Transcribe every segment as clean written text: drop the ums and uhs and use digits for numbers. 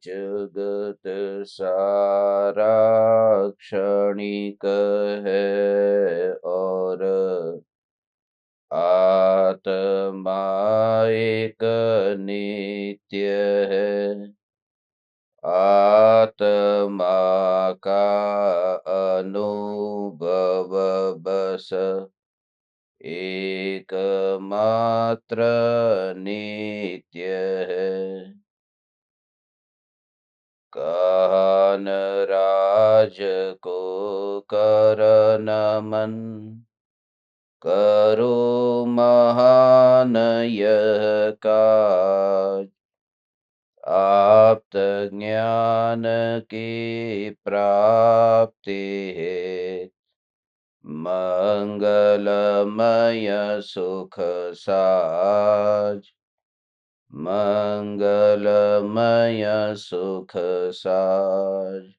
जगत सारा क्षणिक है और आत्मा एक नित्य है। आत्मा का अनुभव बस एकमात्र नित्य है। कहन राज को कर नमन, करो महान यह काज। आप्त ज्ञान की प्राप्ति है, मंगलमय सुख साज। मंगलमय सुख साज।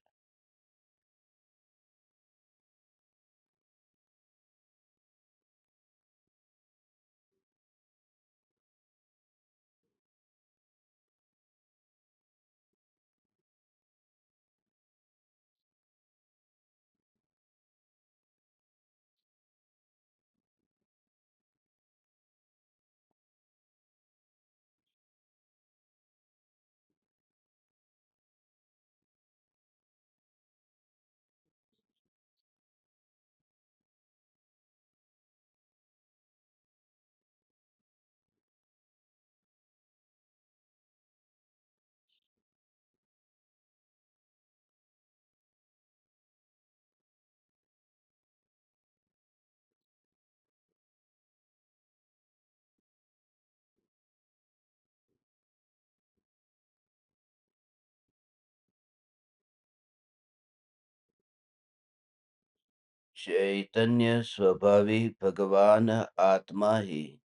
चैतन्य स्वभावी भगवान आत्मा ही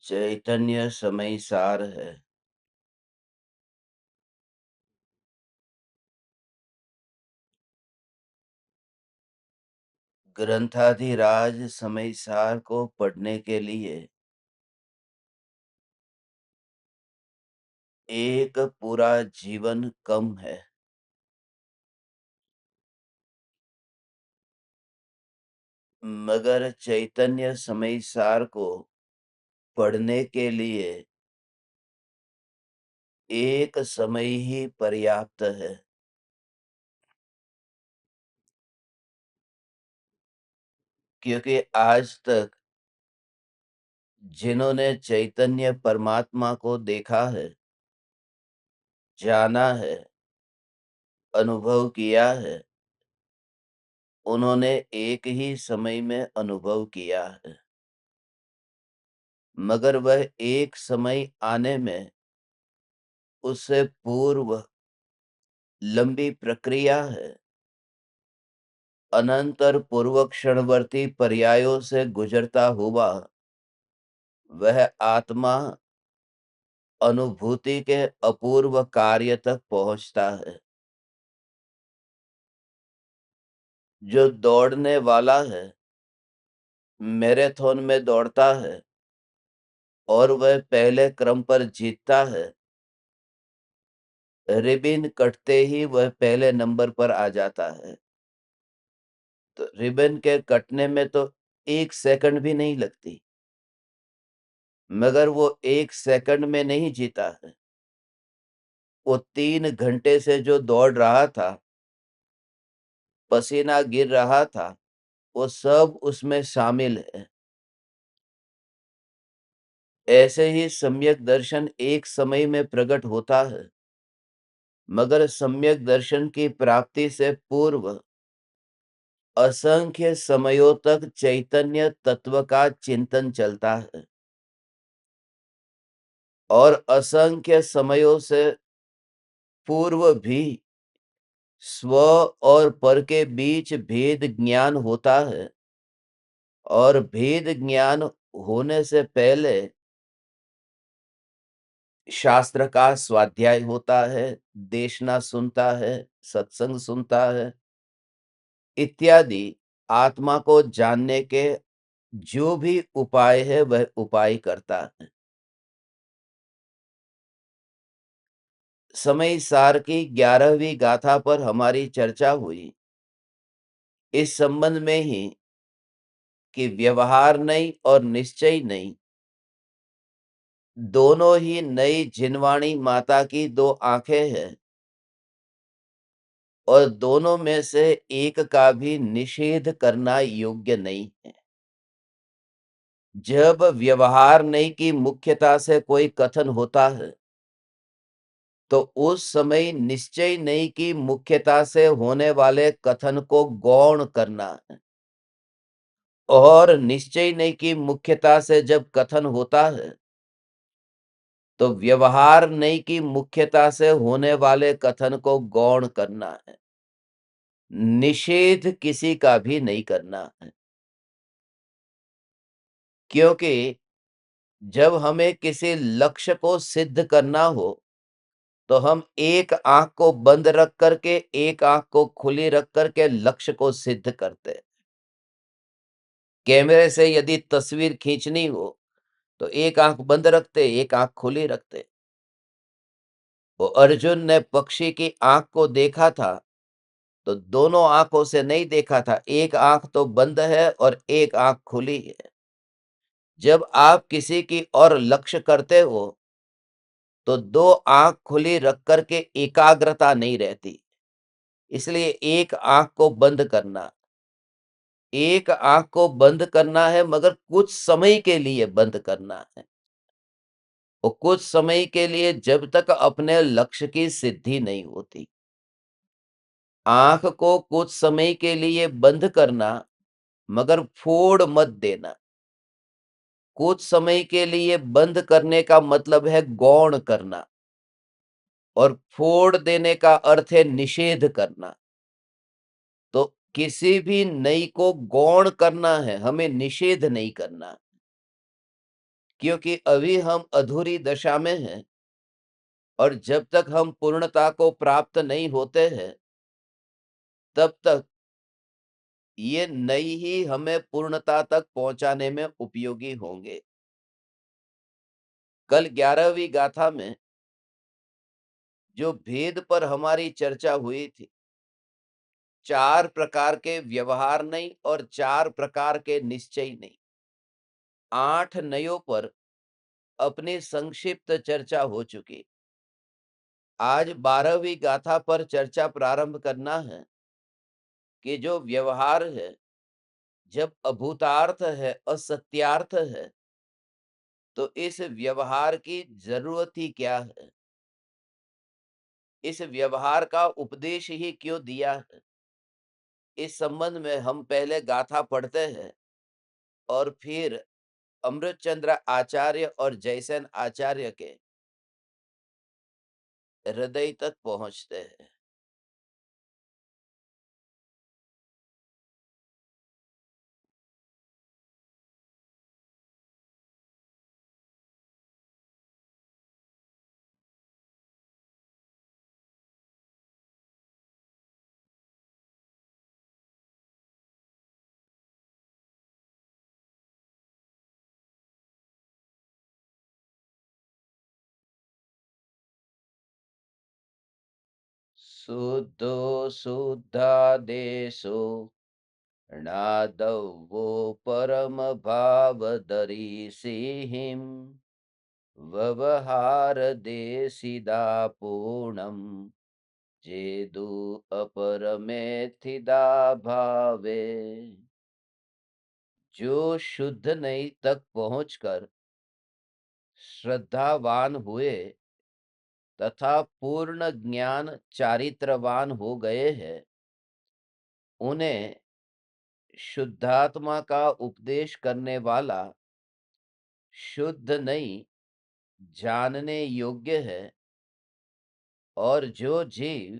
चैतन्य समय सार है। ग्रंथाधिराज समय सार को पढ़ने के लिए एक पूरा जीवन कम है। मगर चैतन्य समय सार को पढ़ने के लिए एक समय ही पर्याप्त है। क्योंकि आज तक जिन्होंने चैतन्य परमात्मा को देखा है, जाना है, अनुभव किया है, उन्होंने एक ही समय में अनुभव किया है। मगर वह एक समय आने में उससे पूर्व लंबी प्रक्रिया है। अनंतर पूर्व क्षणवर्ती पर्यायों से गुजरता हुआ वह आत्मा अनुभूति के अपूर्व कार्य तक पहुंचता है। जो दौड़ने वाला है, मैराथन में दौड़ता है और वह पहले क्रम पर जीतता है, रिबन कटते ही वह पहले नंबर पर आ जाता है। तो रिबन के कटने में तो 1 सेकंड भी नहीं लगती। मगर वो 1 सेकंड में नहीं जीता है। वो 3 घंटे से जो दौड़ रहा था, पसीना गिर रहा था, वो सब उसमें शामिल है। ऐसे ही सम्यक दर्शन एक समय में प्रकट होता है। मगर सम्यक दर्शन की प्राप्ति से पूर्व असंख्य समयों तक चैतन्य तत्व का चिंतन चलता है। और असंख्य समयों से पूर्व भी स्व और पर के बीच भेद ज्ञान होता है। और भेद ज्ञान होने से पहले शास्त्र का स्वाध्याय होता है, देशना सुनता है, सत्संग सुनता है, इत्यादि। आत्मा को जानने के जो भी उपाय है वह उपाय करता है। समय सार की 11वीं गाथा पर हमारी चर्चा हुई इस संबंध में ही कि व्यवहार नहीं और निश्चय नहीं, दोनों ही नई जिनवाणी माता की 2 आंखें हैं और दोनों में से एक का भी निषेध करना योग्य नहीं है। जब व्यवहार नहीं की मुख्यता से कोई कथन होता है, तो उस समय निश्चय नहीं की मुख्यता से होने वाले कथन को गौण करना है। और निश्चय नहीं की मुख्यता से जब कथन होता है, तो व्यवहार नहीं की मुख्यता से होने वाले कथन को गौण करना है। निषेध किसी का भी नहीं करना है। क्योंकि जब हमें किसी लक्ष्य को सिद्ध करना हो, तो हम एक आंख को बंद रख करके, एक आंख को खुली रख करके लक्ष्य को सिद्ध करते हैं। कैमरे से यदि तस्वीर खींचनी हो, तो एक आंख बंद रखते, एक आंख खुली रखते। वो अर्जुन ने पक्षी की आंख को देखा था, तो दोनों आंखों से नहीं देखा था, एक आंख तो बंद है और एक आंख खुली है। जब आप किसी की ओर लक्ष्य करते हो, तो 2 आंख खुली रख करके एकाग्रता नहीं रहती। इसलिए एक आंख को बंद करना, एक आंख को बंद करना है, मगर कुछ समय के लिए बंद करना है। और कुछ समय के लिए, जब तक अपने लक्ष्य की सिद्धि नहीं होती। आंख को कुछ समय के लिए बंद करना, मगर फोड़ मत देना। कुछ समय के लिए बंद करने का मतलब है गौण करना, और फोड़ देने का अर्थ है निषेध करना। तो किसी भी नई को गौण करना है, हमें निषेध नहीं करना। क्योंकि अभी हम अधूरी दशा में हैं, और जब तक हम पूर्णता को प्राप्त नहीं होते हैं, तब तक ये नई ही हमें पूर्णता तक पहुंचाने में उपयोगी होंगे। कल 11वीं गाथा में जो भेद पर हमारी चर्चा हुई थी, 4 प्रकार के व्यवहार नहीं और 4 प्रकार के निश्चय नहीं, 8 नयों पर अपनी संक्षिप्त चर्चा हो चुकी। आज 12वीं गाथा पर चर्चा प्रारंभ करना है कि जो व्यवहार है, जब अभूतार्थ है, असत्यार्थ है, तो इस व्यवहार की जरूरत ही क्या है? इस व्यवहार का उपदेश ही क्यों दिया है? इस संबंध में हम पहले गाथा पढ़ते हैं और फिर अमृतचंद्र आचार्य और जयसेन आचार्य के हृदय तक पहुंचते हैं। शुद्धो शुद्धादेशो णादवो परम भाव दरीसिहिं व्यवहार देशिदा पूर्णम जेदु अपरमेथिदा भावे। जो शुद्ध नहीं तक पहुंचकर श्रद्धावान हुए तथा पूर्ण ज्ञान चारित्रवान हो गए हैं, उन्हें शुद्धात्मा का उपदेश करने वाला शुद्ध नहीं जानने योग्य है। और जो जीव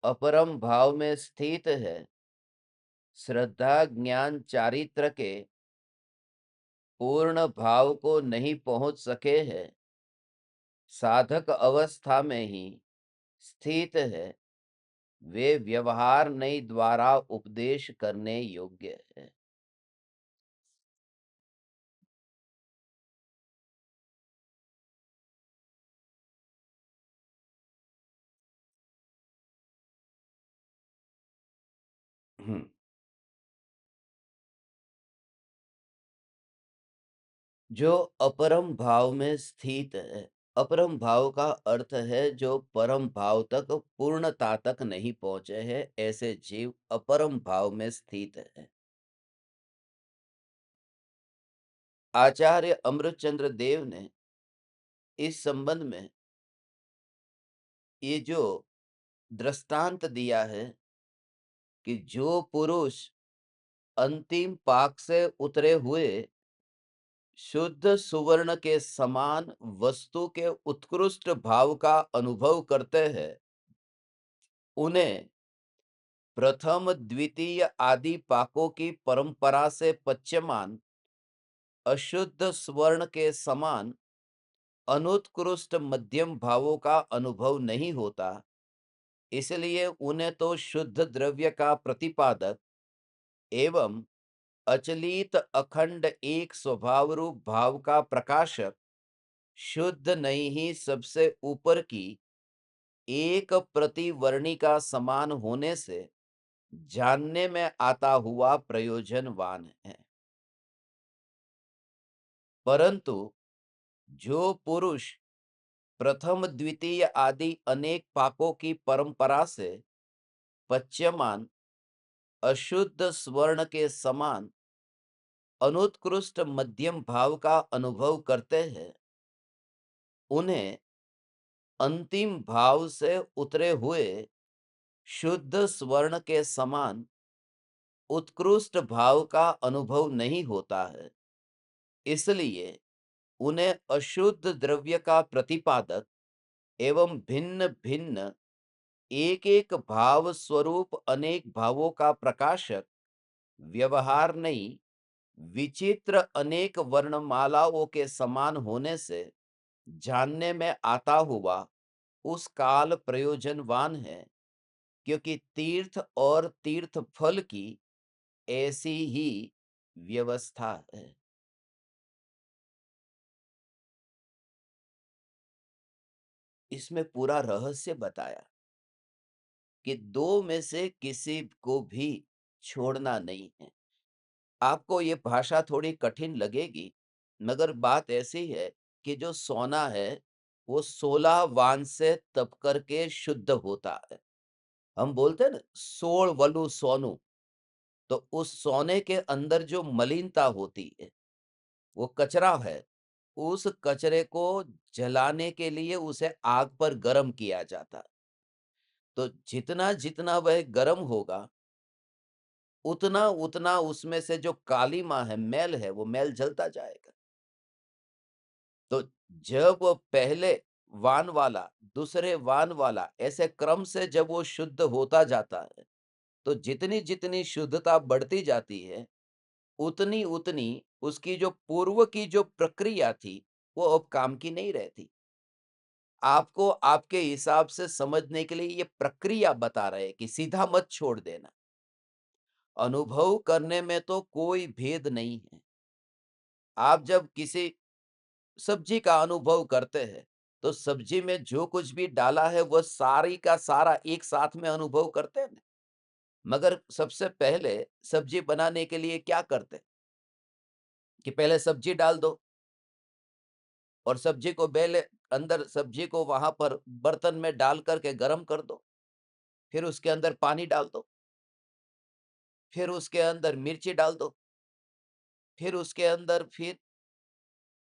अपरम भाव में स्थित है, श्रद्धा ज्ञान चारित्र के पूर्ण भाव को नहीं पहुंच सके हैं, साधक अवस्था में ही स्थित है, वे व्यवहार नहीं द्वारा उपदेश करने योग्य है। हुँ। जो अपरम भाव में स्थित है, अपरम भाव का अर्थ है जो परम भाव तक, पूर्णता तक नहीं पहुँचे हैं, ऐसे जीव अपरम भाव में स्थित है। आचार्य अमृतचंद्र देव ने इस संबंध में ये जो दृष्टांत दिया है कि जो पुरुष अंतिम पाक से उतरे हुए शुद्ध सुवर्ण के समान वस्तु के उत्कृष्ट भाव का अनुभव करते हैं, उन्हें प्रथम, द्वितीय आदि पाकों की परंपरा से पच्यमान अशुद्ध स्वर्ण के समान अनुत्कृष्ट मध्यम भावों का अनुभव नहीं होता। इसलिए उन्हें तो शुद्ध द्रव्य का प्रतिपादक एवं अचलित अखंड एक स्वभाव रूप भाव का प्रकाशक शुद्ध नहीं ही सबसे ऊपर की एक प्रतिवर्णी का समान होने से जानने में आता हुआ प्रयोजनवान है। परंतु जो पुरुष प्रथम, द्वितीय आदि अनेक पाकों की परंपरा से पच्यमान अशुद्ध स्वर्ण के समान अनुत्कृष्ट मध्यम भाव का अनुभव करते हैं, उन्हें अंतिम भाव से उतरे हुए शुद्ध स्वर्ण के समान उत्कृष्ट भाव का अनुभव नहीं होता है। इसलिए उन्हें अशुद्ध द्रव्य का प्रतिपादक एवं भिन्न भिन्न एक एक भाव स्वरूप अनेक भावों का प्रकाशक व्यवहार नहीं विचित्र अनेक वर्णमालाओं के समान होने से जानने में आता हुआ उस काल प्रयोजनवान है, क्योंकि तीर्थ और तीर्थ फल की ऐसी ही व्यवस्था है। इसमें पूरा रहस्य बताया कि दो में से किसी को भी छोड़ना नहीं है। आपको ये भाषा थोड़ी कठिन लगेगी, मगर बात ऐसी है कि जो सोना है वो 16 वान से तप करके शुद्ध होता है। हम बोलते हैं ना, सोल वलु सोनू। तो उस सोने के अंदर जो मलिनता होती है, वो कचरा है। उस कचरे को जलाने के लिए उसे आग पर गर्म किया जाता है। तो जितना जितना वह गर्म होगा, उतना उतना उसमें से जो कालीमा है, मैल है, वो मैल जलता जाएगा। तो जब वो पहले वान वाला, दूसरे वान वाला, ऐसे क्रम से जब वो शुद्ध होता जाता है, तो जितनी जितनी शुद्धता बढ़ती जाती है, उतनी उतनी उसकी जो पूर्व की जो प्रक्रिया थी, वो अब काम की नहीं रहती। आपको आपके हिसाब से समझने के लिए ये प्रक्रिया बता रहे हैं कि सीधा मत छोड़ देना। अनुभव करने में तो कोई भेद नहीं है। आप जब किसी सब्जी का अनुभव करते हैं, तो सब्जी में जो कुछ भी डाला है वह सारी का सारा एक साथ में अनुभव करते हैं ना। मगर सबसे पहले सब्जी बनाने के लिए क्या करते हैं कि पहले सब्जी डाल दो और सब्जी को पहले अंदर सब्जी को वहां पर बर्तन में डाल करके गर्म कर दो। फिर उसके अंदर पानी डाल दो। फिर उसके अंदर मिर्ची डाल दो। फिर उसके अंदर फिर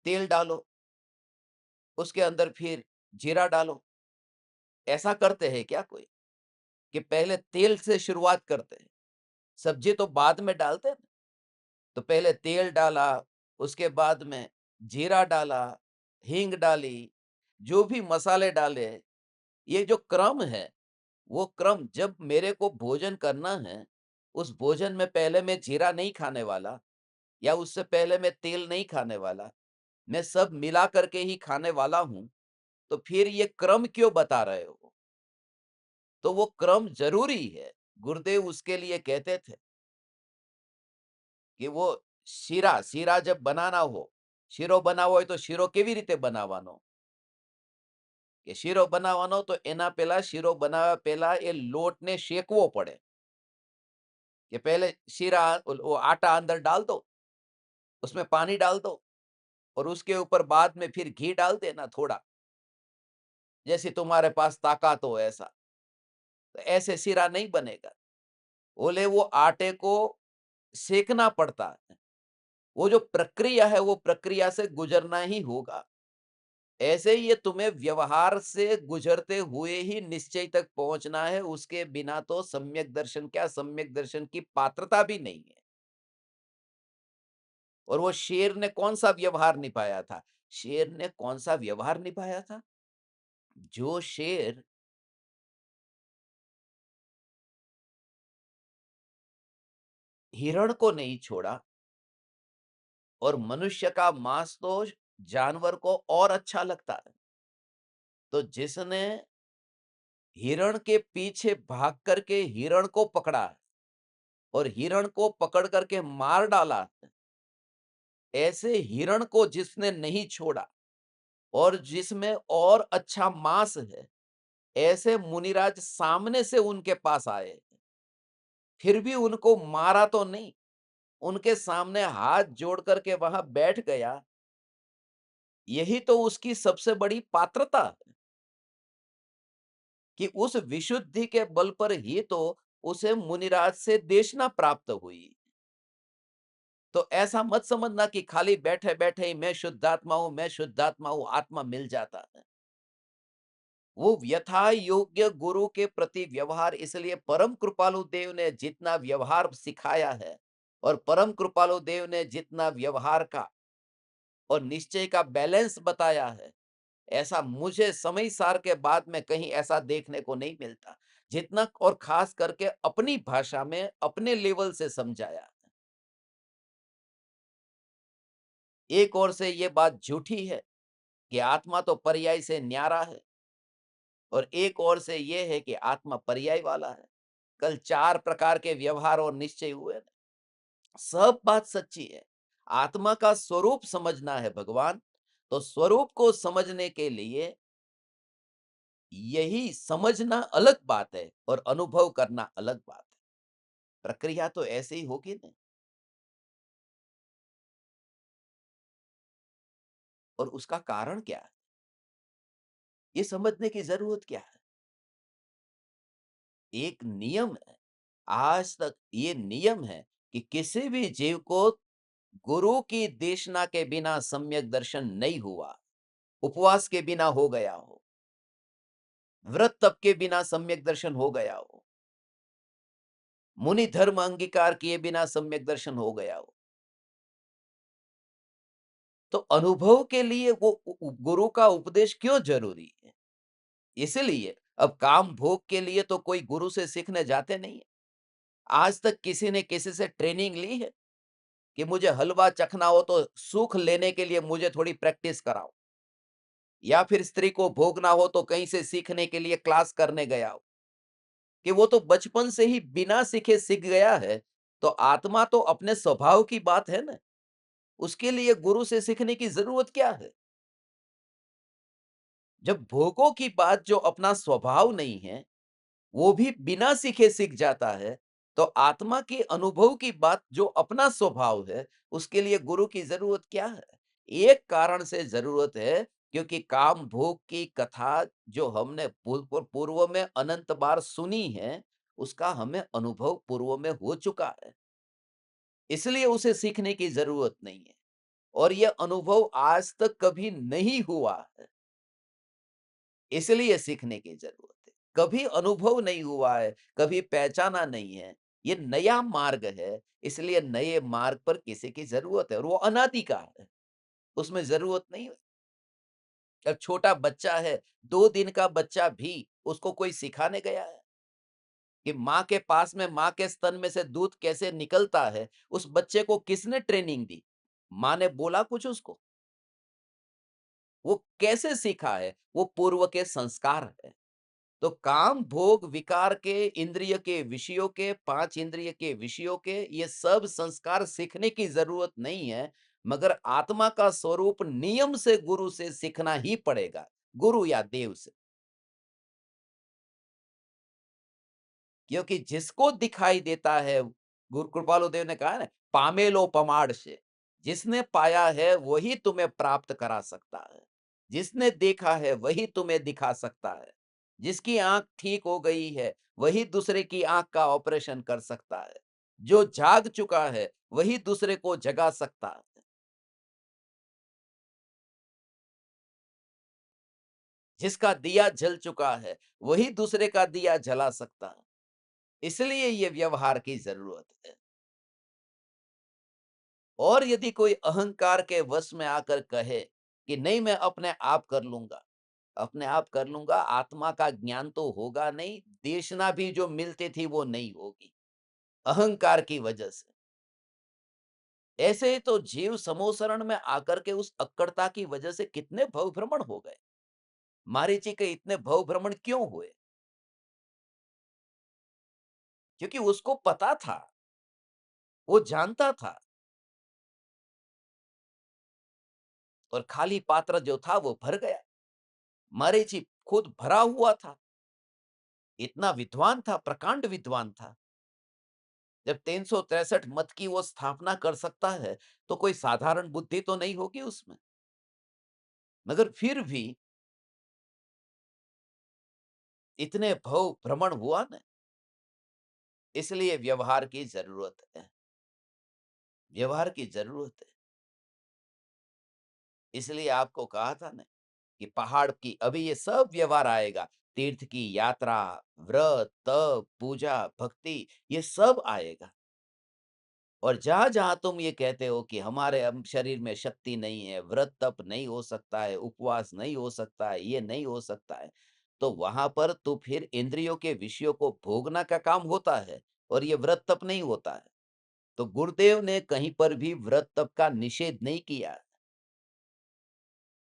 तेल डालो। उसके अंदर फिर जीरा डालो। ऐसा करते हैं क्या कोई कि पहले तेल से शुरुआत करते हैं? सब्जी तो बाद में डालते हैं ना। तो पहले तेल डाला, उसके बाद में जीरा डाला, हींग डाली, जो भी मसाले डाले, ये जो क्रम है, वो क्रम जब मेरे को भोजन करना है, उस भोजन में पहले मैं जीरा नहीं खाने वाला या उससे पहले मैं तेल नहीं खाने वाला, मैं सब मिला करके ही खाने वाला हूँ, तो फिर ये क्रम क्यों बता रहे हो? तो वो क्रम ज़रूरी है। गुरुदेव उसके लिए कहते थे कि वो શીરા जब बनाना हो, શીરો બનાવવો હોય તો શીરો કેવી રીતે બનાવવાનો? કે શીરો બનાવવાનો તો એના પહેલા શીરો બનાવ્યા પહેલા એ લોટને શેકવો પડે. कि पहले शीरा वो आटा अंदर डाल दो, उसमें पानी डाल दो और उसके ऊपर बाद में फिर घी डाल देना थोड़ा, जैसे तुम्हारे पास ताकत हो ऐसा। तो ऐसे शीरा नहीं बनेगा। बोले वो आटे को सेकना पड़ता है। वो जो प्रक्रिया है, वो प्रक्रिया से गुजरना ही होगा। ऐसे ही ये तुम्हें व्यवहार से गुजरते हुए ही निश्चय तक पहुंचना है, उसके बिना तो सम्यक दर्शन क्या, सम्यक दर्शन की पात्रता भी नहीं है। और वो शेर ने कौन सा व्यवहार निभाया था? शेर ने कौन सा व्यवहार निभाया था? जो शेर हिरण को नहीं छोड़ा, और मनुष्य का मांस तो जानवर को और अच्छा लगता है, तो जिसने हिरण के पीछे भाग करके हिरण को पकड़ा और हिरण को पकड़ करके मार डाला, ऐसे हिरण को जिसने नहीं छोड़ा और जिसमें और अच्छा मांस है, ऐसे मुनिराज सामने से उनके पास आए, फिर भी उनको मारा तो नहीं, उनके सामने हाथ जोड़ करके वहां बैठ गया। यही तो उसकी सबसे बड़ी पात्रता है कि उस विशुद्धि के बल पर ही तो उसे मुनिराज से देशना प्राप्त हुई। तो ऐसा मत समझना कि खाली बैठे बैठे ही मैं शुद्धात्मा हूं, मैं शुद्धात्मा हूं, आत्मा मिल जाता है। वो यथा योग्य गुरु के प्रति व्यवहार, इसलिए परम कृपालु देव ने जितना व्यवहार सिखाया है और परम कृपालु देव ने जितना व्यवहार का और निश्चय का बैलेंस बताया है, ऐसा मुझे समय सार के बाद में कहीं ऐसा देखने को नहीं मिलता, जितना और खास करके अपनी भाषा में अपने लेवल से समझाया। एक ओर से ये बात झूठी है कि आत्मा तो पर्याय से न्यारा है, और एक ओर से ये है कि आत्मा पर्याय वाला है। कल 4 प्रकार के व्यवहार और निश्चय हुए ना, सब बात सच्ची है। आत्मा का स्वरूप समझना है भगवान, तो स्वरूप को समझने के लिए यही समझना अलग बात है और अनुभव करना अलग बात है। प्रक्रिया तो ऐसे ही होगी ना। और उसका कारण क्या है? ये समझने की जरूरत क्या है? एक नियम है, आज तक ये नियम है कि किसी भी जीव को गुरु की देशना के बिना सम्यक दर्शन नहीं हुआ। उपवास के बिना हो गया हो, व्रत तप के बिना सम्यक दर्शन हो गया हो, मुनि धर्म अंगीकार किए बिना सम्यक दर्शन हो गया हो, तो अनुभव के लिए वो गुरु का उपदेश क्यों जरूरी है? इसलिए अब काम भोग के लिए तो कोई गुरु से सीखने जाते नहीं है। आज तक किसी ने किसी से ट्रेनिंग ली है कि मुझे हलवा चखना हो तो सुख लेने के लिए मुझे थोड़ी प्रैक्टिस कराओ, या फिर स्त्री को भोगना हो तो कहीं से सीखने के लिए क्लास करने गया हो, कि वो तो बचपन से ही बिना सीखे सीख गया है। तो आत्मा तो अपने स्वभाव की बात है ना, उसके लिए गुरु से सीखने की जरूरत क्या है? जब भोगों की बात जो अपना स्वभाव नहीं है, वो भी बिना सीखे सीख जाता है, तो आत्मा के अनुभव की बात जो अपना स्वभाव है, उसके लिए गुरु की जरूरत क्या है? एक कारण से जरूरत है, क्योंकि काम भोग की कथा जो हमने पूर्व में अनंत बार सुनी है, उसका हमें अनुभव पूर्व में हो चुका है, इसलिए उसे सीखने की जरूरत नहीं है। और यह अनुभव आज तक कभी नहीं हुआ है, इसलिए सीखने की जरूरत है। कभी अनुभव नहीं हुआ है, कभी पहचाना नहीं है, ये नया मार्ग है, इसलिए नए मार्ग पर किसी की जरूरत है, और वो अनादि का है, उसमें जरूरत नहीं है। अब छोटा बच्चा है, 2 दिन का बच्चा भी, उसको कोई सिखाने गया है कि माँ के पास में, माँ के स्तन में से दूध कैसे निकलता है? उस बच्चे को किसने ट्रेनिंग दी? माँ ने बोला कुछ उसको? वो कैसे सीखा है? वो पूर्व के संस्कार है। तो काम भोग विकार के, इंद्रिय के विषयों के, 5 इंद्रिय के विषयों के, ये सब संस्कार सीखने की जरूरत नहीं है, मगर आत्मा का स्वरूप नियम से गुरु से सीखना ही पड़ेगा, गुरु या देव से। क्योंकि जिसको दिखाई देता है गुरु कृपालु देव ने कहा है ना, पामेलो पमाड़ से, जिसने पाया है वही तुम्हें प्राप्त करा सकता है, जिसने देखा है वही तुम्हें दिखा सकता है, जिसकी आंख ठीक हो गई है वही दूसरे की आंख का ऑपरेशन कर सकता है, जो जाग चुका है वही दूसरे को जगा सकता है, जिसका दिया जल चुका है वही दूसरे का दिया जला सकता है। इसलिए ये व्यवहार की जरूरत है। और यदि कोई अहंकार के वश में आकर कहे कि नहीं, मैं अपने आप कर लूंगा, अपने आप कर लूंगा, आत्मा का ज्ञान तो होगा नहीं, देशना भी जो मिलती थी वो नहीं होगी, अहंकार की वजह से। ऐसे ही तो जीव समोसरण में आकर के उस अक्कड़ता की वजह से कितने भव भ्रमण हो गए। मारीची के इतने भव भ्रमण क्यों हुए? क्योंकि उसको पता था, वो जानता था, और खाली पात्र जो था वो भर गया। मरीचि खुद भरा हुआ था, इतना विद्वान था, प्रकांड विद्वान था। जब 363 मत की वो स्थापना कर सकता है, तो कोई साधारण बुद्धि तो नहीं होगी उसमें। मगर फिर भी इतने भव भ्रमण हुआ ना, इसलिए व्यवहार की जरूरत है, व्यवहार की जरूरत है। इसलिए आपको कहा था ना कि पहाड़ की अभी ये सब व्यवहार आएगा, तीर्थ की यात्रा, व्रत, तप, पूजा, भक्ति, ये सब आएगा। और जहां-जहां तुम ये कहते हो कि हमारे शरीर में शक्ति नहीं है, व्रत तप नहीं हो सकता है, उपवास नहीं हो सकता है, ये नहीं हो सकता है, तो वहां पर तो फिर इंद्रियों के विषयों को भोगना का काम होता है, और ये व्रत तप नहीं होता है। तो गुरुदेव ने कहीं पर भी व्रत तप का निषेध नहीं किया।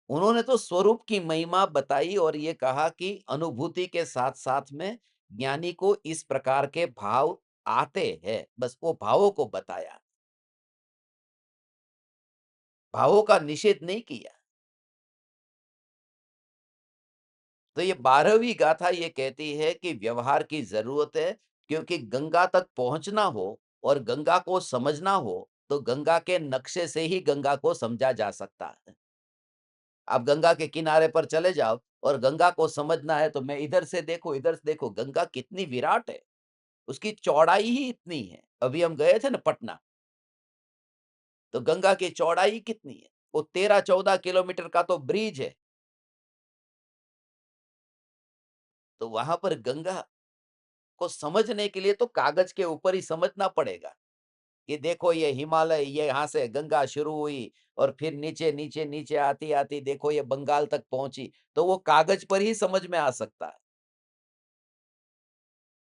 उन्होंने तो स्वरूप की महिमा बताई और ये कहा कि अनुभूति के साथ-साथ में ज्ञानी को इस प्रकार के भाव आते हैं, बस वो भावों को बताया, भावों का निषेध नहीं किया। तो ये 12वीं गाथा ये कहती है कि व्यवहार की जरूरत है, क्योंकि गंगा तक पहुंचना हो और गंगा को समझना हो, तो गंगा के नक्शे से ही गंगा को समझा जा सकता है। आप गंगा के किनारे पर चले जाओ और गंगा को समझना है, तो मैं इधर से देखो, इधर से देखो, गंगा कितनी विराट है, उसकी चौड़ाई ही इतनी है। अभी हम गए थे ना पटना, तो गंगा की चौड़ाई कितनी है? वो 13-14 किलोमीटर का तो ब्रिज है। तो वहां पर गंगा को समझने के लिए तो कागज के ऊपर ही समझना पड़ेगा कि देखो ये हिमालय, ये यहाँ से गंगा शुरू हुई और फिर नीचे नीचे नीचे आती आती देखो ये बंगाल तक पहुंची, तो वो कागज पर ही समझ में आ सकता है।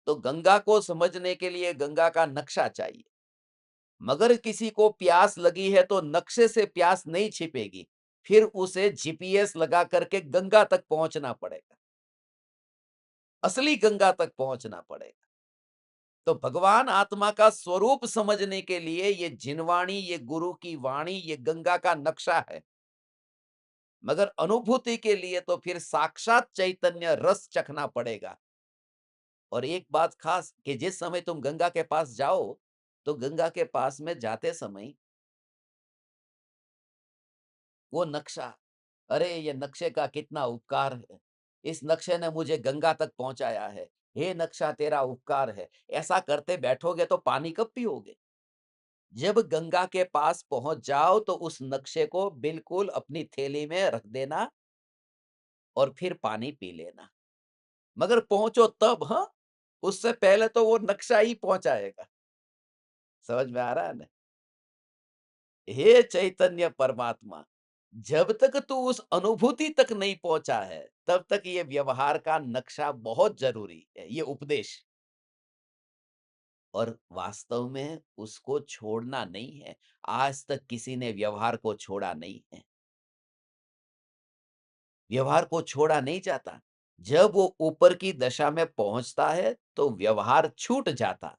तो गंगा को समझने के लिए गंगा का नक्शा चाहिए। मगर किसी को प्यास लगी है तो नक्शे से प्यास नहीं छिपेगी, फिर उसे जीपीएस लगा करके गंगा तक पहुंचना पड़ेगा, असली गंगा तक पहुंचना पड़ेगा। तो भगवान आत्मा का स्वरूप समझने के लिए ये जिनवाणी, ये गुरु की वाणी, ये गंगा का नक्शा है। मगर अनुभूति के लिए तो फिर साक्षात चैतन्य रस चखना पड़ेगा। और एक बात खास कि जिस समय तुम गंगा के पास जाओ, तो गंगा के पास में जाते समय वो नक्शा, अरे ये नक्शे का कितना उपकार है, इस नक्शे ने मुझे गंगा तक पहुंचाया है, हे नक्शा तेरा उपकार है, ऐसा करते बैठोगे तो पानी कब पियोगे? जब गंगा के पास पहुंच जाओ तो उस नक्शे को बिल्कुल अपनी थैली में रख देना और फिर पानी पी लेना। मगर पहुंचो तब, हाँ, उससे पहले तो वो नक्शा ही पहुंचाएगा। समझ में आ रहा है ना? हे चैतन्य परमात्मा, जब तक तू उस अनुभूति तक नहीं पहुंचा है, तब तक ये व्यवहार का नक्शा बहुत जरूरी है, ये उपदेश। और वास्तव में उसको छोड़ना नहीं है। आज तक किसी ने व्यवहार को छोड़ा नहीं है। व्यवहार को छोड़ा नहीं जाता। जब वो ऊपर की दशा में पहुंचता है, तो व्यवहार छूट जाता।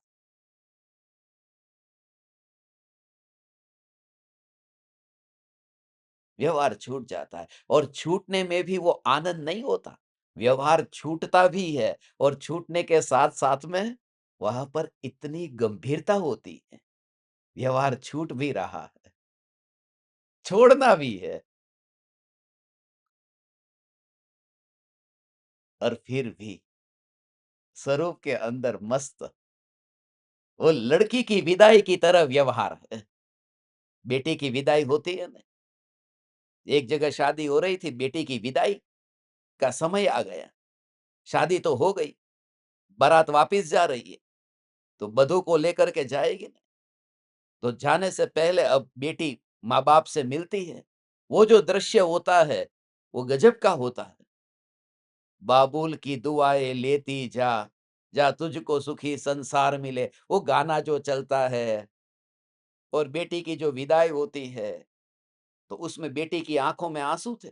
व्यवहार छूट जाता है और छूटने में भी वो आनंद नहीं होता। व्यवहार छूटता भी है और छूटने के साथ-साथ में वहां पर इतनी गंभीरता होती है, व्यवहार छूट भी रहा है, छोड़ना भी है, और फिर भी स्वरूप के अंदर मस्त वो लड़की की विदाई की तरह व्यवहार है। बेटी की विदाई होती है ना, एक जगह शादी हो रही थी, बेटी की विदाई का समय आ गया, शादी तो हो गई, बारात वापिस जा रही है, तो वधू को लेकर के जाएगी ना, तो जाने से पहले अब बेटी माँ-बाप से मिलती है। वो जो दृश्य होता है, वो गजब का होता है। बाबुल की दुआएँ लेती जा, जा तुझको सुखी संसार मिले, वो गाना जो चलता है और बेटी की जो विदाई होती है, तो उसमें बेटी की आँखों में आँसू थे।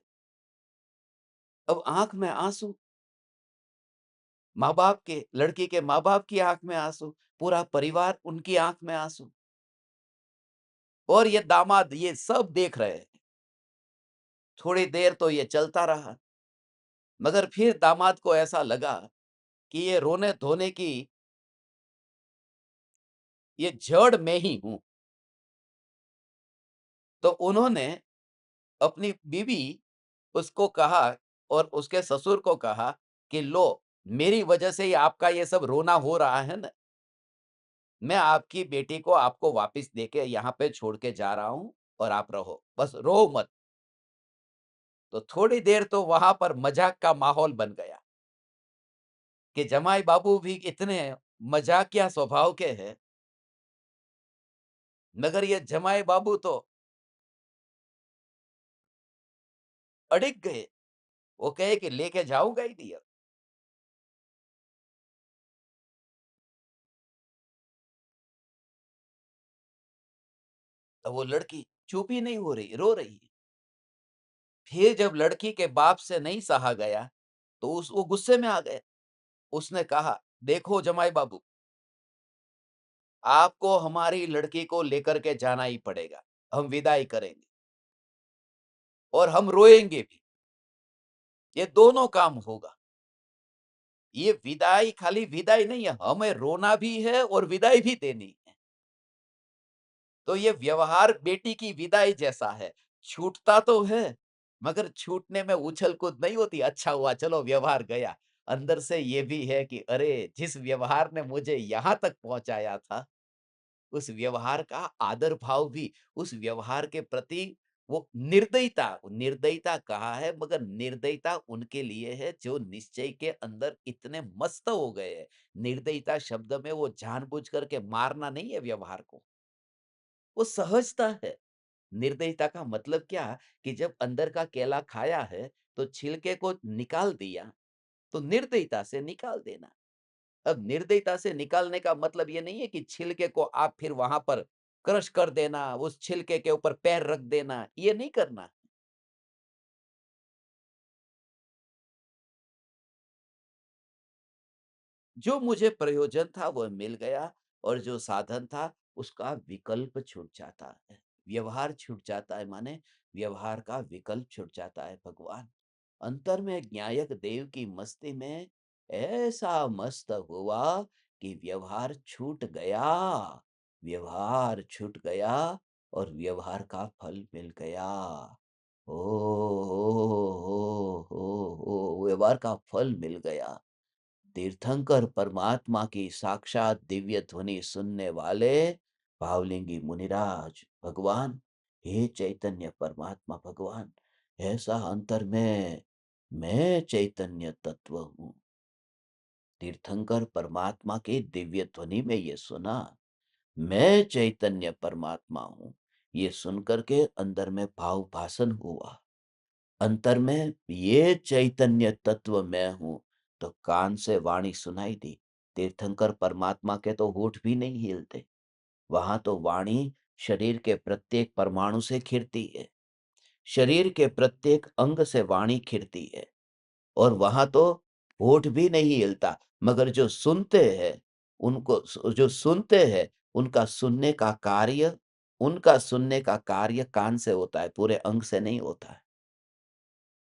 अब आँख में आँसू, माँ-बाप के, लड़की के माँ-बाप की आँख में आँसू, पूरा परिवार उनकी आँख में आँसू, और ये दामाद ये सब देख रहे हैं। थोड़ी देर तो ये चलता रहा, मगर फिर दामाद को ऐसा लगा कि ये रोने-धोने की ये जड़ मैं ही हूँ। तो उन्होंने अपनी बीवी उसको कहा और उसके ससुर को कहा कि लो, मेरी वजह से ही आपका ये सब रोना हो रहा है ना, मैं आपकी बेटी को आपको वापस देके यहाँ पे छोड़ के जा रहा हूँ और आप रहो, बस रो मत। तो थोड़ी देर तो वहां पर मजाक का माहौल बन गया कि जमाई बाबू भी इतने मजाकिया स्वभाव के हैं, मगर ये जमाई बाबू तो अड़िग गए। वो कहे कि लेके जाऊंगा ही नहीं अब। तो वो लड़की चुप ही नहीं हो रही, रो रही है। फिर जब लड़की के बाप से नहीं सहा गया, तो उस वो गुस्से में आ गए। उसने कहा, देखो जमाई बाबू, आपको हमारी लड़की को लेकर के जाना ही पड़ेगा। हम विदाई करेंगे और हम रोएंगे भी। ये दोनों काम होगा। ये विदाई खाली विदाई नहीं है, हमें रोना भी है और विदाई भी देनी है। तो ये व्यवहार बेटी की विदाई जैसा है। छूटता तो है, मगर छूटने में उछल-कूद नहीं होती, अच्छा हुआ चलो व्यवहार गया। अंदर से ये भी है कि अरे! जिस व्यवहार ने मुझे यहाँ तक पहुँचाया था, उस व्यवहार का आदर भाव भी, उस व्यवहार के प्रति वो निर्दयता कहा है, मगर निर्दयता उनके लिए है जो निश्चय के अंदर इतने मस्त हो गए हैं। निर्दयता शब्द में वो जानबूझ करके मारना नहीं है व्यवहार को, वो सहजता है। निर्दयता का मतलब क्या, कि जब अंदर का केला खाया है, तो छिलके को निकाल दिया, तो निर्दयता से निकाल देना। अब निर्दयता से निकालने का मतलब ये नहीं है कि छिलके को आप फिर वहां पर क्रश कर देना, उस छिलके के ऊपर पैर रख देना, ये नहीं करना। जो मुझे प्रयोजन था वह मिल गया, और जो साधन था उसका विकल्प छूट जाता है। व्यवहार छूट जाता है, माने व्यवहार का विकल्प छूट जाता है भगवान। अंतर में ज्ञायक देव की मस्ती में ऐसा मस्त हुआ कि व्यवहार छूट गया। व्यवहार छूट गया और व्यवहार का फल मिल गया। ओ व्यवहार का फल मिल गया। तीर्थंकर परमात्मा की साक्षात दिव्य ध्वनि सुनने वाले भावलिंगी मुनिराज भगवान, हे चैतन्य परमात्मा भगवान, ऐसा अंतर में मैं चैतन्य तत्व हूँ। तीर्थंकर परमात्मा की दिव्य ध्वनि में ये सुना, मैं चैतन्य परमात्मा हूँ। ये सुनकर के अंदर में भाव भाषण हुआ, अंतर में ये चैतन्य तत्व मैं हूँ। तो कान से वाणी सुनाई दी। तीर्थंकर परमात्मा के तो होठ भी नहीं हिलते, वहां तो वाणी शरीर के प्रत्येक परमाणु से खिरती है, शरीर के प्रत्येक अंग से वाणी खिरती है, और वहां तो होठ भी नहीं हिलता, मगर जो सुनते हैं, जो सुनते हैं, उनका सुनने का कार्य, उनका सुनने का कार्य कान से होता है, पूरे अंग से नहीं होता है।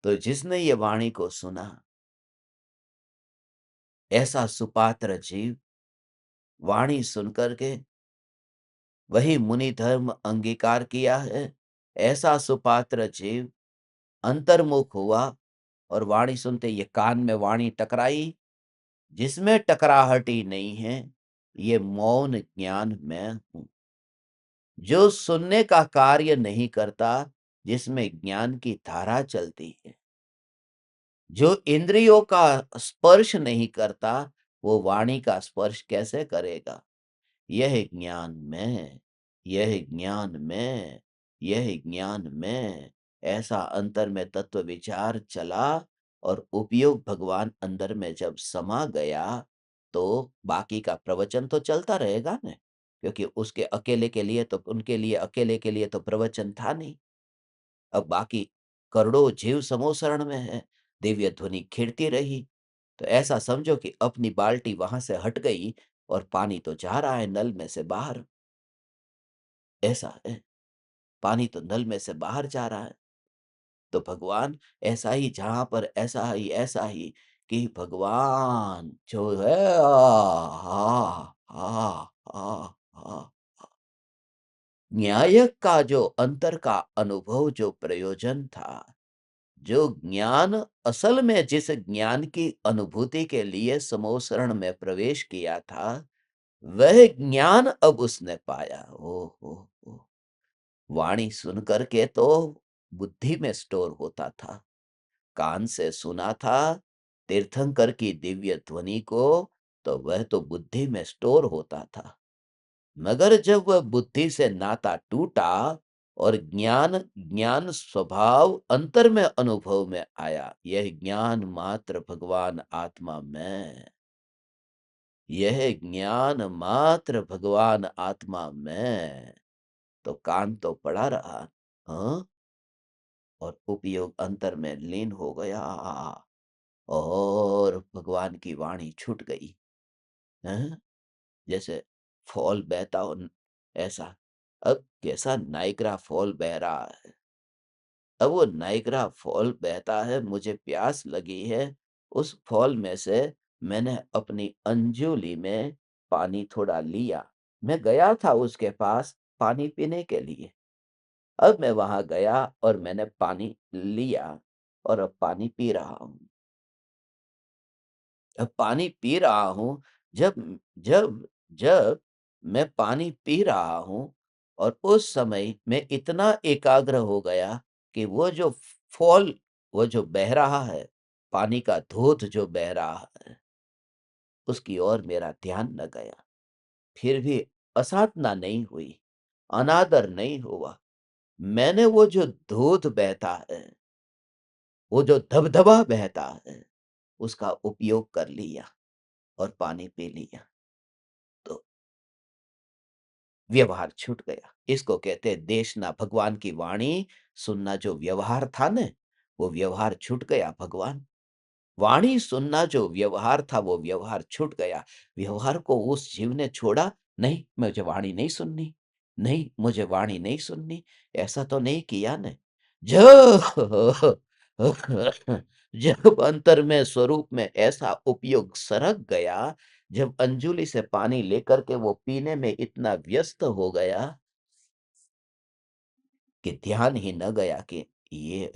तो जिसने ये वाणी को सुना, ऐसा सुपात्र जीव वाणी सुनकर के वही मुनि धर्म अंगीकार किया है। ऐसा सुपात्र जीव अंतर्मुख हुआ और वाणी सुनते ये कान में वाणी टकराई, जिसमें टकराहट ही नहीं है, ये मौन ज्ञान मैं हूं, जो सुनने का कार्य नहीं करता, जिसमें ज्ञान की धारा चलती है, जो इंद्रियों का स्पर्श नहीं करता, वो वाणी का स्पर्श कैसे करेगा? यह ज्ञान में, यह ज्ञान में, यह ज्ञान में, ऐसा अंतर में तत्व विचार चला और उपयोग भगवान अंदर में जब समा गया, तो बाकी का प्रवचन तो चलता रहेगा ना, क्योंकि उसके अकेले के लिए तो उनके लिए अकेले के लिए तो प्रवचन था नहीं। अब बाकी करोड़ों जीव समूह शरण में है, दिव्य ध्वनि खिड़ती रही। तो ऐसा समझो कि अपनी बाल्टी वहां से हट गई और पानी तो जा रहा है नल में से बाहर। ऐसा है, पानी तो नल में से बाहर जा रहा है। तो भगवान ऐसा ही, जहां पर ऐसा ही कि भगवान जो है न्यायक का जो अंतर का अनुभव, जो प्रयोजन था, जो ज्ञान असल में जिस ज्ञान की अनुभूति के लिए समूह शरण में प्रवेश किया था, वह ज्ञान अब उसने पाया। ओ वाणी सुन करके तो बुद्धि में स्टोर होता था, कान से सुना था तीर्थंकर की दिव्य ध्वनि को, तो वह तो बुद्धि में स्टोर होता था। मगर जब वह बुद्धि से नाता टूटा और ज्ञान ज्ञान स्वभाव अंतर में अनुभव में आया, यह ज्ञान मात्र भगवान आत्मा में, यह ज्ञान मात्र भगवान आत्मा में, तो कान तो पड़ा रहा, हाँ, और उपयोग अंतर में लीन हो गया और भगवान की वाणी छूट गई। हैं? जैसे फॉल बहता हो ऐसा। अब कैसा नाइग्रा फॉल बह रहा है, अब वो नाइग्रा फॉल बहता है, मुझे प्यास लगी है, उस फॉल में से मैंने अपनी अंजुली में पानी थोड़ा लिया। मैं गया था उसके पास पानी पीने के लिए, अब मैं वहां गया और मैंने पानी लिया और अब पानी पी रहा हूं। अब पानी पी रहा हूं, जब जब जब मैं पानी पी रहा हूं और उस समय मैं इतना एकाग्र हो गया कि वो जो फॉल, वो जो बह रहा है, पानी का धोध जो बह रहा है, उसकी ओर मेरा ध्यान न गया। फिर भी असाधना नहीं हुई, अनादर नहीं हुआ। मैंने वो जो धोध बहता है, वो जो धबधबा बहता है, उसका उपयोग कर लिया और पानी पी लिया। तो व्यवहार छूट गया। इसको कहते हैं देशना। भगवान की वाणी सुनना जो व्यवहार था न, वो व्यवहार छूट गया। भगवान वाणी सुनना जो व्यवहार था, वो व्यवहार छूट गया। व्यवहार को उस जीव ने छोड़ा, नहीं मुझे वाणी नहीं सुननी, नहीं मुझे वाणी नहीं सुननी, ऐसा तो नहीं किया न। जब जब अंतर में स्वरूप में ऐसा उपयोग सरक गया, जब अंजुलि से पानी लेकर के वो पीने में इतना व्यस्त हो गया कि ध्यान ही न गया कि ये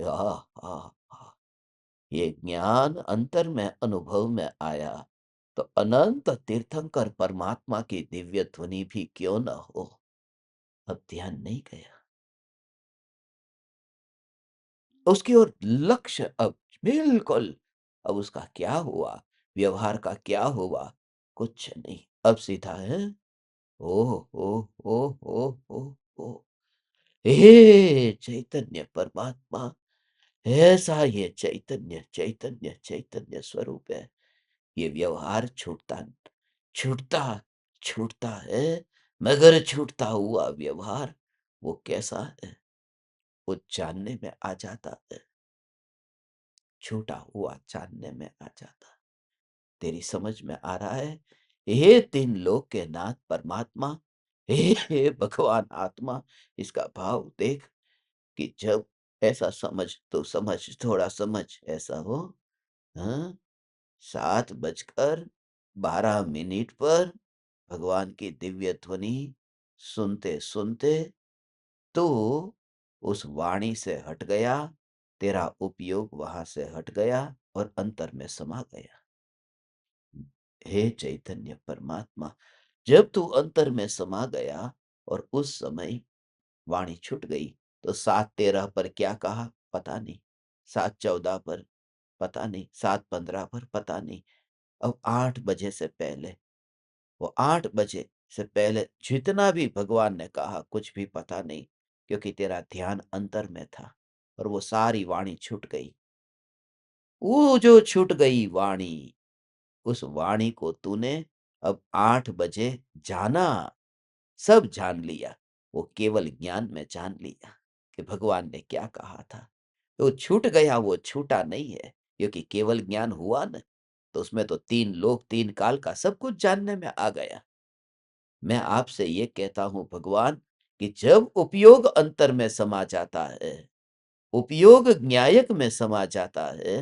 ये ज्ञान अंतर में अनुभव में आया, तो अनंत तीर्थंकर परमात्मा की दिव्य ध्वनि भी क्यों न हो, अब ध्यान नहीं गया उसकी ओर। लक्ष्य अब बिल्कुल, अब उसका क्या हुआ, व्यवहार का क्या हुआ, कुछ नहीं। अब सीधा है, ओह ओह ओह ओह ओह ओह, हे चैतन्य परमात्मा, ऐसा ये चैतन्य चैतन्य चैतन्य स्वरूप है। ये व्यवहार छूटता छूटता छूटता है, मगर छूटता हुआ व्यवहार वो कैसा है, वो जानने में आ जाता है। छूटा हुआ जानने में आ जाता। तेरी समझ में आ रहा है? हे तीन लोक के नाथ परमात्मा, हे भगवान आत्मा, इसका भाव देख कि जब ऐसा समझ तो समझ, थोड़ा समझ ऐसा हो। हाँ, 7:12 पर भगवान की दिव्य ध्वनि सुनते-सुनते तू उस वाणी से हट गया, तेरा उपयोग वहां से हट गया और अंतर में समा गया। हे चैतन्य परमात्मा, जब तू अंतर में समा गया और उस समय वाणी छूट गई, तो 7:13 पर क्या कहा पता नहीं, 7:14 पर पता नहीं, 7:15 पर पता नहीं। अब 8 बजे से पहले, वो 8 बजे से पहले जितना भी भगवान ने कहा कुछ भी पता नहीं, क्योंकि तेरा ध्यान अंतर में था और वो सारी वाणी छूट गई। वो जो छूट गई वाणी, उस वाणी को तूने अब 8 बजे जाना, सब जान लिया। वो केवल ज्ञान में जान लिया कि भगवान ने क्या कहा था। तो छूट गया, वो छूटा नहीं है, क्योंकि केवल ज्ञान हुआ ना, तो उसमें तो 3 लोक 3 काल का सब कुछ जानने में आ गया। मैं आपसे ये कहता हूँ भगवान, कि जब उपयोग अंतर में समा जाता है, उपयोग न्यायक में समा जाता है,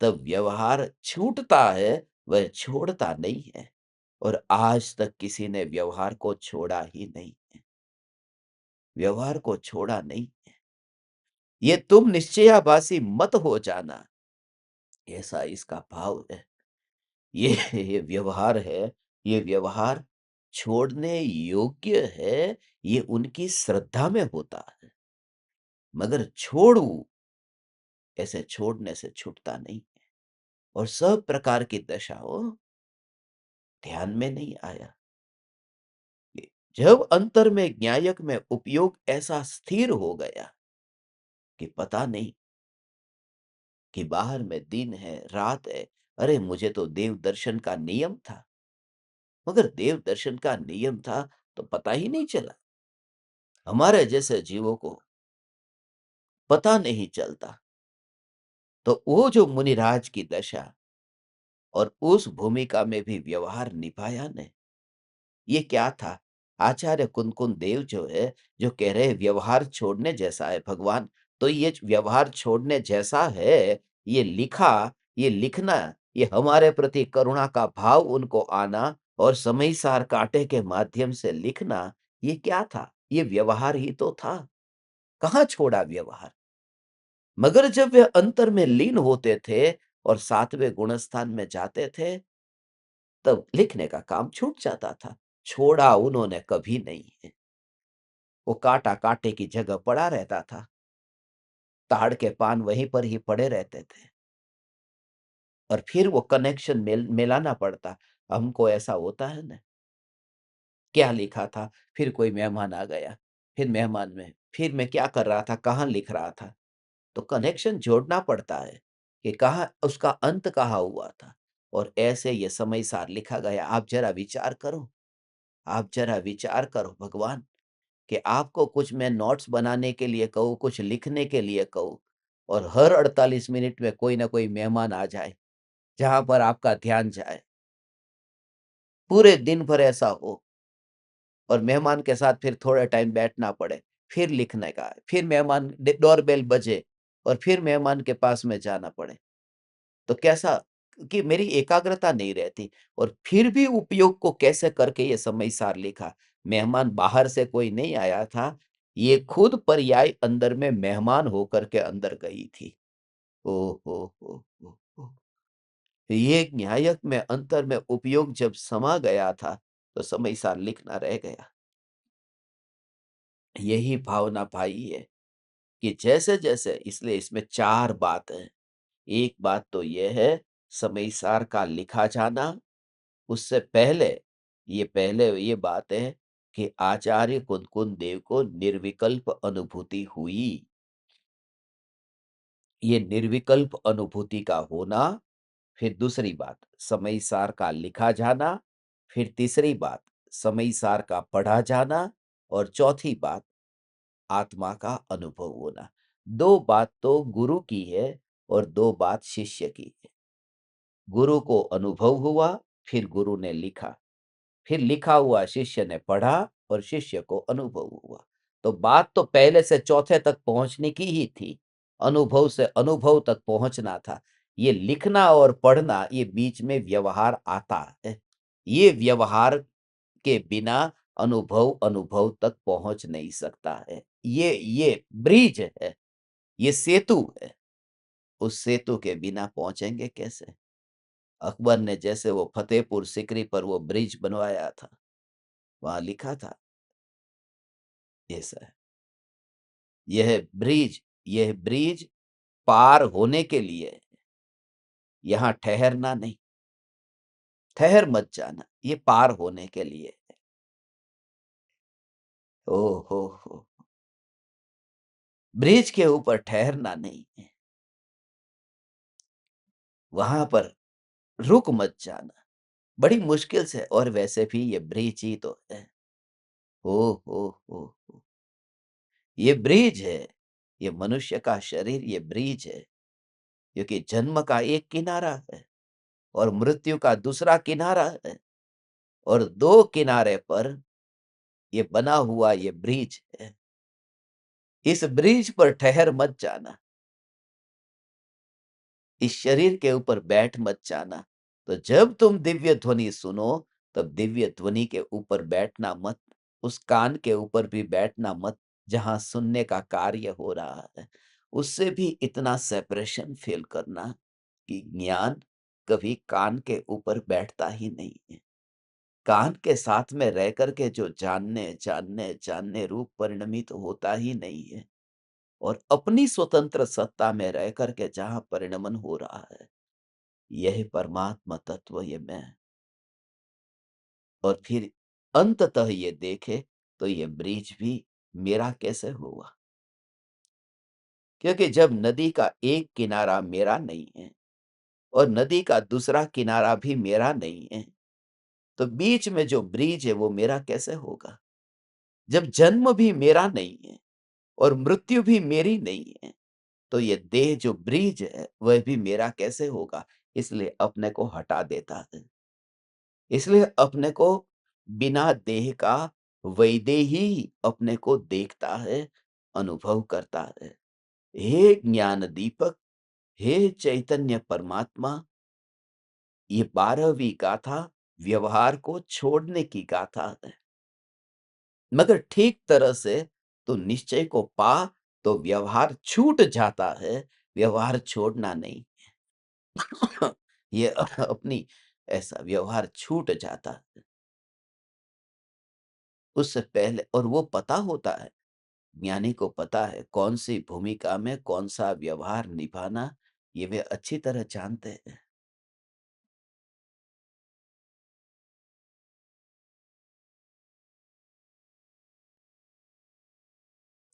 तब व्यवहार छूटता है, वह छोड़ता नहीं है। और आज तक किसी ने व्यवहार को छोड़ा ही नहीं है, व्यवहार को छोड़ा नहीं है। ये तुम निश्चयाभासी मत हो जाना, ऐसा इसका भाव है। ये ये व्यवहार है, ये व्यवहार छोड़ने योग्य है, ये उनकी श्रद्धा में होता है। मगर छोड़ू, ऐसे छोड़ने से छूटता नहीं है। और सब प्रकार की दशाओं ध्यान में नहीं आया। ये जब अंतर में न्यायक में उपयोग ऐसा स्थिर हो गया कि पता नहीं कि बाहर में दिन है, रात है। अरे मुझे तो देव दर्शन का नियम था, मगर देव दर्शन का नियम था तो पता ही नहीं चला। हमारे जैसे जीवों को पता नहीं चलता। तो वो जो मुनिराज की दशा और उस भूमिका में भी व्यवहार निभाया ने, ये क्या था? आचार्य कुन-कुन देव जो है, जो कह रहे हैं व्यवहार छोड़ने जैसा है भगवान, तो ये व्यवहार छोड़ने जैसा है, ये लिखा, ये लिखना, ये हमारे प्रति करुणा का भाव उनको आना और समय सार कांटे के माध्यम से लिखना, ये क्या था? ये व्यवहार ही तो था। कहाँ छोड़ा व्यवहार? मगर जब वे अंतर में लीन होते थे और 7वें गुणस्थान में जाते थे, तब लिखने का काम छूट जाता था। छोड़ा उन्होंने कभी नहीं है। वो काँटा काँटे की जगह पड़ा रहता था। ताड़ के पान वहीं पर ही पड़े रहते थे और फिर वो कनेक्शन मिलाना पड़ता। हमको ऐसा होता है ना, क्या लिखा था? फिर कोई मेहमान आ गया, फिर मेहमान में फिर मैं क्या कर रहा था, कहाँ लिख रहा था? तो कनेक्शन जोड़ना पड़ता है कि कहाँ उसका अंत कहाँ हुआ था। और ऐसे ये समय सार लिखा गया। आप ज़रा विचार करो, आप ज़रा विचार करो भगवान, कि आपको कुछ मैं नोट्स बनाने के लिए कहूँ, कुछ लिखने के लिए कहूँ और हर 48 मिनट में कोई ना कोई मेहमान आ जाए, जहाँ पर आपका ध्यान जाए। पूरे दिन भर ऐसा हो और मेहमान के साथ फिर थोड़ा टाइम बैठना पड़े, फिर लिखने का, फिर मेहमान डोरबेल बजे और फिर मेहमान के पास में जाना पड़े। तो कैसा कि मेरी एकाग्रता नहीं रहती और फिर भी उपयोग को कैसे करके ये समय सार लिखा। मेहमान बाहर से कोई नहीं आया था, ये खुद पर्याय अंदर में मेहमान होकर के अंदर गई थी। ओ हो! ये न्यायक में अंतर में उपयोग जब समा गया था, तो समय सार लिखना रह गया। यही भावना पाई है कि जैसे-जैसे, इसलिए इसमें 4 बात है। एक बात तो ये है, समय सार का लिखा जाना। उससे पहले, ये पहले ये बात है कि आचार्य कुन-कुन देव को निर्विकल्प अनुभूति हुई। ये निर्विकल्प अनुभूति का होना, फिर दूसरी बात समय सार का लिखा जाना, फिर तीसरी बात समय सार का पढ़ा जाना और चौथी बात आत्मा का अनुभव होना। 2 बात तो गुरु की है और 2 बात शिष्य की है। गुरु को अनुभव हुआ, फिर गुरु ने लिखा। फिर लिखा हुआ शिष्य ने पढ़ा और शिष्य को अनुभव हुआ। तो बात तो पहले से चौथे तक पहुँचने की ही थी। अनुभव से अनुभव तक पहुँचना था। ये लिखना और पढ़ना, ये बीच में व्यवहार आता है। ये व्यवहार के बिना अनुभव अनुभव तक पहुँच नहीं सकता है। ये ब्रिज है, ये सेतु है। उस सेतु के बिना पहुँचेंगे कैसे? अकबर ने जैसे वो फतेहपुर सीकरी पर वो ब्रिज बनवाया था, वहाँ लिखा था ऐसा है, यह ब्रिज पार होने के लिए है, यहाँ ठहरना नहीं, ठहर मत जाना, ये पार होने के लिए है। ओह हो! ब्रिज के ऊपर ठहरना नहीं है, वहाँ पर रुक मत जाना, बड़ी मुश्किल से और वैसे भी ये ब्रिज ही तो है। ओह हो! ये ब्रिज है, ये मनुष्य का शरीर ये ब्रिज है, क्योंकि जन्म का एक किनारा है और मृत्यु का दूसरा किनारा है और 2 किनारे पर ये बना हुआ ये ब्रिज है। इस ब्रिज पर ठहर मत जाना, इस शरीर के ऊपर बैठ मत जाना। तो जब तुम दिव्य ध्वनि सुनो, तब दिव्य ध्वनि के ऊपर बैठना मत, उस कान के ऊपर भी बैठना मत, जहाँ सुनने का कार्य हो रहा है। उससे भी इतना सेपरेशन फ़ील करना कि ज्ञान कभी कान के ऊपर बैठता ही नहीं है। कान के साथ में रह कर के जो जानने रूप परिणमित होता ही नहीं है और अपनी स्वतंत्र सत्ता में रह कर के जहाँ परिणमन हो रहा है, यही परमात्मा तत्व ये मैं। और फिर अंततः ये देखे तो ये ब्रिज भी मेरा कैसे हुआ? क्योंकि जब नदी का एक किनारा मेरा नहीं है और नदी का दूसरा किनारा भी मेरा नहीं है, तो बीच में जो ब्रिज है वो मेरा कैसे होगा? जब जन्म भी मेरा नहीं है और मृत्यु भी मेरी नहीं है, तो ये देह जो ब्रिज है वह भी मेरा कैसे होगा? इसलिए अपने को हटा देता है। इसलिए अपने को बिना देह का वैदेही ही अपने को देखता है, अनुभव करता है। हे ज्ञान दीपक, हे चैतन्य परमात्मा, ये 12वीं गाथा व्यवहार को छोड़ने की गाथा है। मगर ठीक तरह से तो निश्चय को पा तो व्यवहार छूट जाता है, व्यवहार छोड़ना नहीं। ये अपनी ऐसा व्यवहार छूट जाता है। उससे पहले और वो पता होता है, ज्ञानी को पता है कौन-सी भूमिका में कौन-सा व्यवहार निभाना, ये वे अच्छी तरह जानते हैं।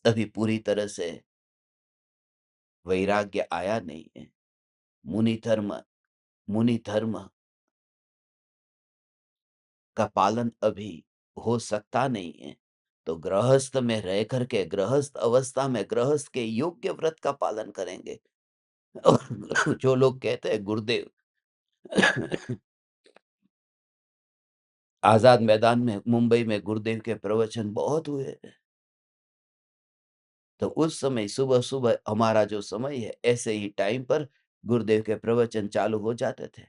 अभी पूरी तरह से वैराग्य आया नहीं है। मुनि धर्म मुनि धर्म का पालन अभी हो सकता नहीं है, तो गृहस्थ में रह कर के गृहस्थ अवस्था में गृहस्थ के योग्य व्रत का पालन करेंगे। और जो लोग कहते हैं गुरुदेव आज़ाद मैदान में मुंबई में गुरुदेव के प्रवचन बहुत हुए। तो उस समय सुबह-सुबह हमारा जो समय है, ऐसे ही टाइम पर गुरुदेव के प्रवचन चालू हो जाते थे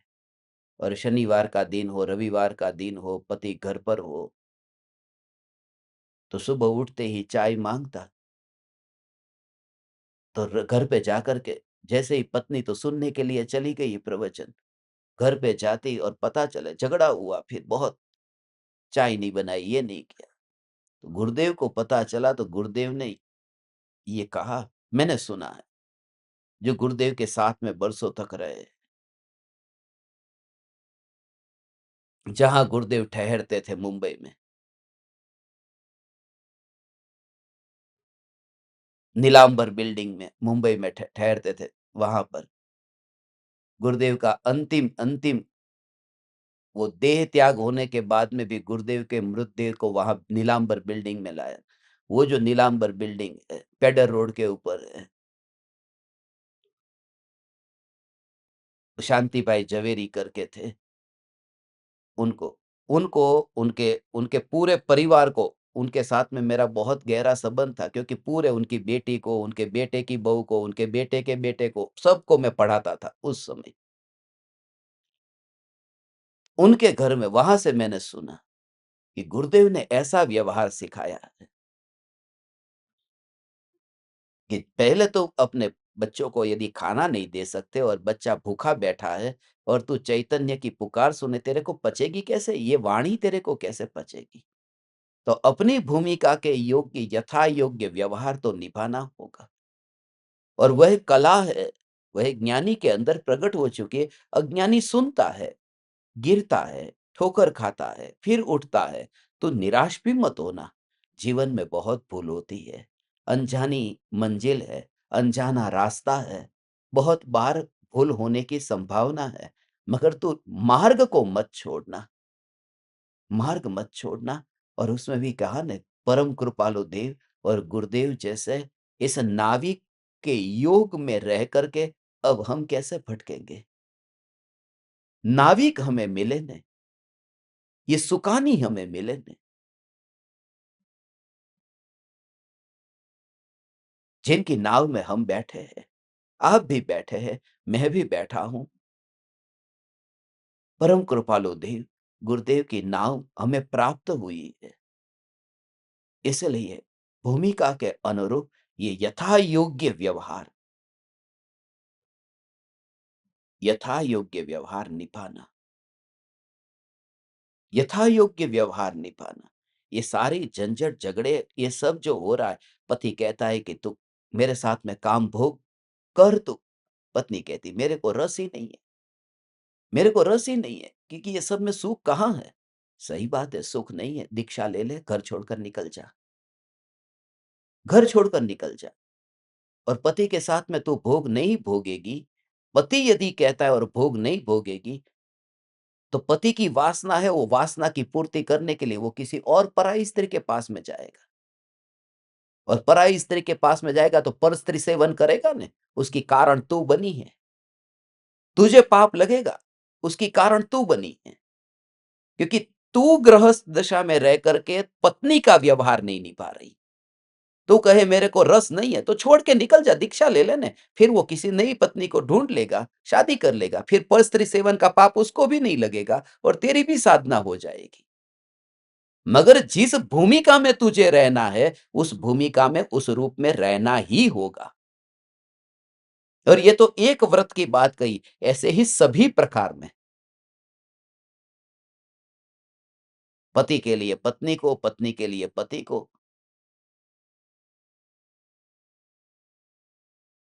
और शनिवार का दिन हो, रविवार का दिन हो, पति घर पर हो, तो सुबह उठते ही चाय माँगता। तो घर पे जाकर के जैसे ही पत्नी तो सुनने के लिए चली गई प्रवचन, घर पे जाते ही और पता चला झगड़ा हुआ फिर बहुत, चाय नहीं बनाई, ये नहीं किया। तो गुरुदेव को पता चला तो गुरुदेव ने ये कहा, मैंने सुना है, जो गुरुदेव के साथ में बरसों तक रहे, जहाँ गुरुदेव ठहरते थे मुंबई में, नीलांबर बिल्डिंग में मुंबई में ठहरते थे, वहाँ पर गुरुदेव का अंतिम अंतिम वो देह त्याग होने के बाद में भी गुरुदेव के मृतदेह को वहाँ नीलांबर बिल्डिंग में लाया। वो जो नीलांबर बिल्डिंग है, पेडर रोड के ऊपर है, शांति भाई झवेरी करके थे, उनको उनको उनके उनके पूरे परिवार को उनके साथ में मेरा बहुत गहरा संबंध था क्योंकि पूरे उनकी बेटी को, उनके बेटे की बहू को, उनके बेटे के बेटे को, सबको मैं पढ़ाता था उस समय। उनके घर में वहाँ से मैंने सुना। कि गुरुदेव ने ऐसा व्यवहार सिखाया है कि पहले तो अपने बच्चों को यदि खाना नहीं दे सकते और बच्चा भूखा बैठा है और तू चैतन्य की पुकार सुने, तेरे को पचेगी कैसे? ये वाणी तेरे को कैसे पचेगी? तो अपनी भूमिका के योग्य यथा योग्य व्यवहार तो निभाना होगा। और वह कला है, वह ज्ञानी के अंदर प्रकट हो चुकी है। अज्ञानी सुनता है, गिरता है, ठोकर खाता है, फिर उठता है। तो निराश भी मत होना। जीवन में बहुत भूल होती है। अनजानी मंजिल है, अनजाना रास्ता है। बहुत बार भूल होने की संभावना है, मगर तू मार्ग को मत छोड़ना, मार्ग मत छोड़ना। और उसमें भी कहा न, परम कृपालु देव और गुरुदेव जैसे इस नाविक के योग में रह करके अब हम कैसे भटकेंगे? नाविक हमें मिले न, ये सुकानी हमें मिले न, जिनकी नाव में हम बैठे हैं, आप भी बैठे हैं, मैं भी बैठा हूँ। परम कृपालु देव, गुरुदेव की नाव हमें प्राप्त हुई है। इसलिए भूमिका के अनुरूप ये यथा योग्य व्यवहार, यथा योग्य व्यवहार निभाना, यथा योग्य व्यवहार निभाना। ये सारी झंझट, झगड़े, ये सब जो हो रहा है, पति कहता है कि तू मेरे साथ में काम भोग कर तू। पत्नी कहती मेरे को रस ही नहीं है, मेरे को रस ही नहीं है, क्योंकि ये सब में सुख कहाँ है? सही बात है, सुख नहीं है, दीक्षा ले ले, घर छोड़कर निकल जा, घर छोड़कर निकल जा। और पति के साथ में तू भोग नहीं भोगेगी, पति यदि कहता है और भोग नहीं भोगेगी, तो पति की वासना है, वो वासना की पूर्ति करने के लिए वो किसी और पराई स्त्री के पास में जाएगा। और पराई स्त्री के पास में जाएगा तो परस्त्री सेवन करेगा न, उसकी कारण तू बनी है। तुझे पाप लगेगा, उसकी कारण तू बनी है। क्योंकि तू गृहस्थ दशा में रह करके पत्नी का व्यवहार नहीं निभा रही। तू कहे मेरे को रस नहीं है, तो छोड़ के निकल जा, दीक्षा ले ले न। फिर वो किसी नई पत्नी को ढूँढ लेगा, शादी कर लेगा, फिर परस्त्री सेवन का पाप उसको भी नहीं लगेगा और तेरी भी साधना हो जाएगी। मगर जिस भूमिका में तुझे रहना है, उस भूमिका में उस रूप में रहना ही होगा। और ये तो एक व्रत की बात कही, ऐसे ही सभी प्रकार में। पति के लिए पत्नी को, पत्नी के लिए पति को।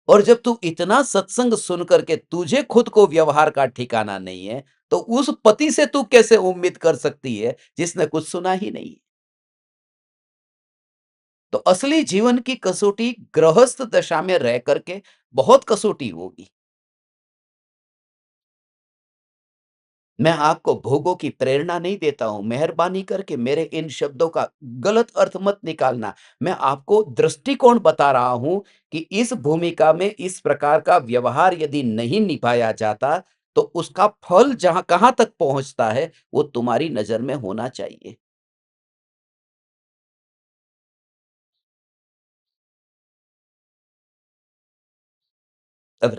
और जब तू इतना सत्संग सुन करके तुझे खुद को व्यवहार का ठिकाना नहीं है, तो उस पति से तू कैसे उम्मीद कर सकती है जिसने कुछ सुना ही नहीं? तो असली जीवन की कसौटी गृहस्थ दशा में रह करके बहुत कसौटी होगी। मैं आपको भोगों की प्रेरणा नहीं देता हूं, मेहरबानी करके मेरे इन शब्दों का गलत अर्थ मत निकालना। मैं आपको दृष्टिकोण बता रहा हूं कि इस भूमिका में इस प्रकार का व्यवहार यदि नहीं निभाया जाता, तो उसका फल जहां कहां तक पहुंचता है, वो तुम्हारी नजर में होना चाहिए। अब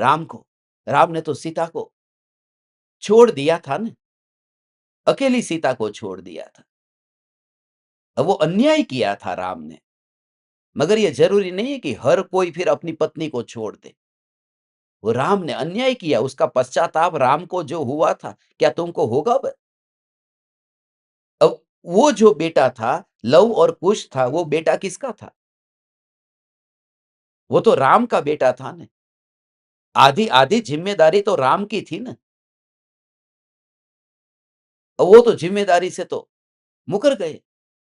राम ने तो सीता को छोड़ दिया था ना, अकेली सीता को छोड़ दिया था। अब वो अन्याय किया था राम ने, मगर ये जरूरी नहीं है कि हर कोई फिर अपनी पत्नी को छोड़ दे। वो राम ने अन्याय किया, उसका पश्चाताप राम को जो हुआ था, क्या तुमको होगा ब? अब वो जो बेटा था, लव और कुश था, वो बेटा किसका था? वो तो राम का बेटा था ना। आधी आधी जिम्मेदारी तो राम की थी ना। और वो तो जिम्मेदारी से तो मुकर गए।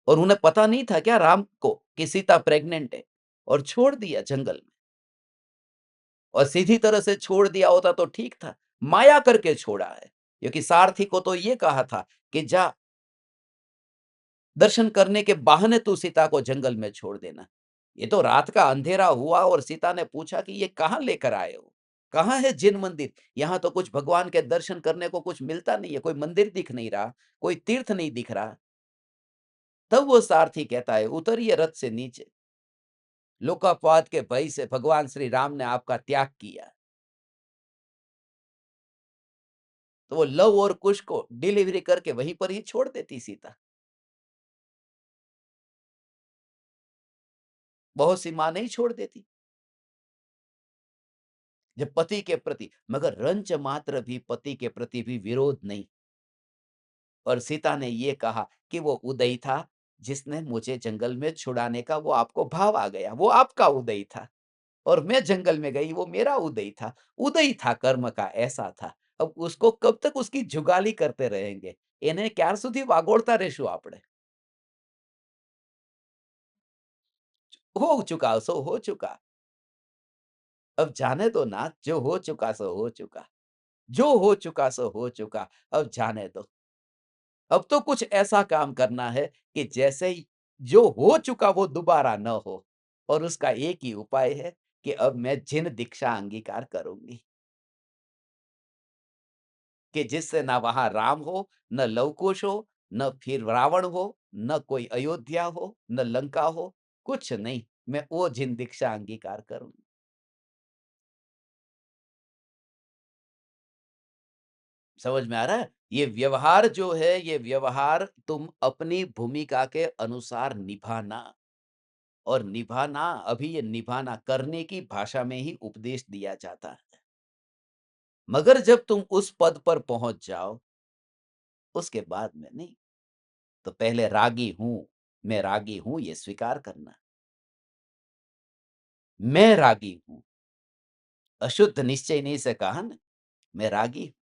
और उन्हें पता नहीं था क्या राम को कि सीता प्रेग्नेंट है, और छोड़ दिया जंगल में। और सीधी तरह से छोड़ दिया होता तो ठीक था, माया करके छोड़ा है। क्योंकि सारथी को तो ये कहा था कि जा, दर्शन करने के बहाने तू सीता को जंगल में छोड़ देना। ये तो रात का अंधेरा हुआ और सीता ने पूछा कि ये कहाँ लेकर आए हो? कहाँ है जिन मंदिर? यहाँ तो कुछ भगवान के दर्शन करने को कुछ मिलता नहीं है, कोई मंदिर दिख नहीं रहा, कोई तीर्थ नहीं दिख रहा। तब वो सारथी कहता है, उतरिए रथ से नीचे। लोकापवाद के भय से भगवान श्री राम ने आपका त्याग किया। तो वो लव और कुश को डिलीवरी करके वहीं पर ही छोड़ देती सीता। बहुत सी माँ नहीं छोड़ देती, जब पति के प्रति, मगर रंच मात्र भी पति के प्रति भी विरोध नहीं। और सीता ने ये कहा कि वो उदय था, जिसने मुझे जंगल में छुड़ाने का वो आपको भाव आ गया, वो आपका उदय था। और मैं जंगल में गई, वो मेरा उदय था। उदय था कर्म का, ऐसा था। अब उसको कब तक उसकी जुगाली करते रहेंगे? એને ક્યાર સુધી વાગોળતા રહેશું આપણે? हो चुका सो हो चुका। अब जाने दो ना, जो हो चुका सो हो चुका। जो हो चुका सो हो चुका, अब जाने दो। अब तो कुछ ऐसा काम करना है कि जैसे ही जो हो चुका वो दोबारा न हो। और उसका एक ही उपाय है कि अब मैं जिन दीक्षा अंगीकार करूँगी, कि जिससे ना वहाँ राम हो, न लवकुश हो, न फिर रावण हो, न कोई अयोध्या हो, न लंका हो, कुछ नहीं। मैं वो जिन दीक्षा अंगीकार करूँगी। समझ में आ रहा है? ये व्यवहार जो है, ये व्यवहार तुम अपनी भूमिका के अनुसार निभाना। और निभाना, अभी ये निभाना करने की भाषा में ही उपदेश दिया जाता है। मगर जब तुम उस पद पर पहुँच जाओ, उसके बाद में नहीं। तो पहले रागी हूँ, मैं रागी हूँ ये स्वीकार करना। मैं रागी हूँ, अशुद्ध निश्चय नहीं से कहा ना, मैं रागी हूँ।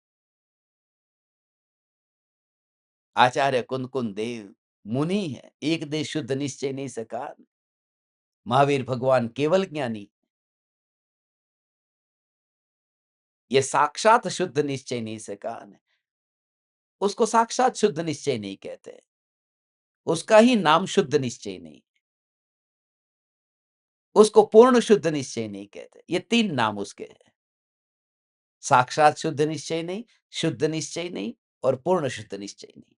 आचार्य कुन-कुन देव मुनि है, एक दे शुद्ध निश्चय नहीं से कहा। महावीर भगवान केवल ज्ञानी, ये साक्षात शुद्ध निश्चय नहीं से कहा न। उसको साक्षात शुद्ध निश्चय नहीं कहते। उसका ही नाम शुद्ध निश्चय नहीं। उसको पूर्ण शुद्ध निश्चय नहीं कहते। ये 3 नाम उसके हैं। साक्षात शुद्ध निश्चय नहीं, शुद्ध निश्चय नहीं और पूर्ण शुद्ध निश्चय नहीं।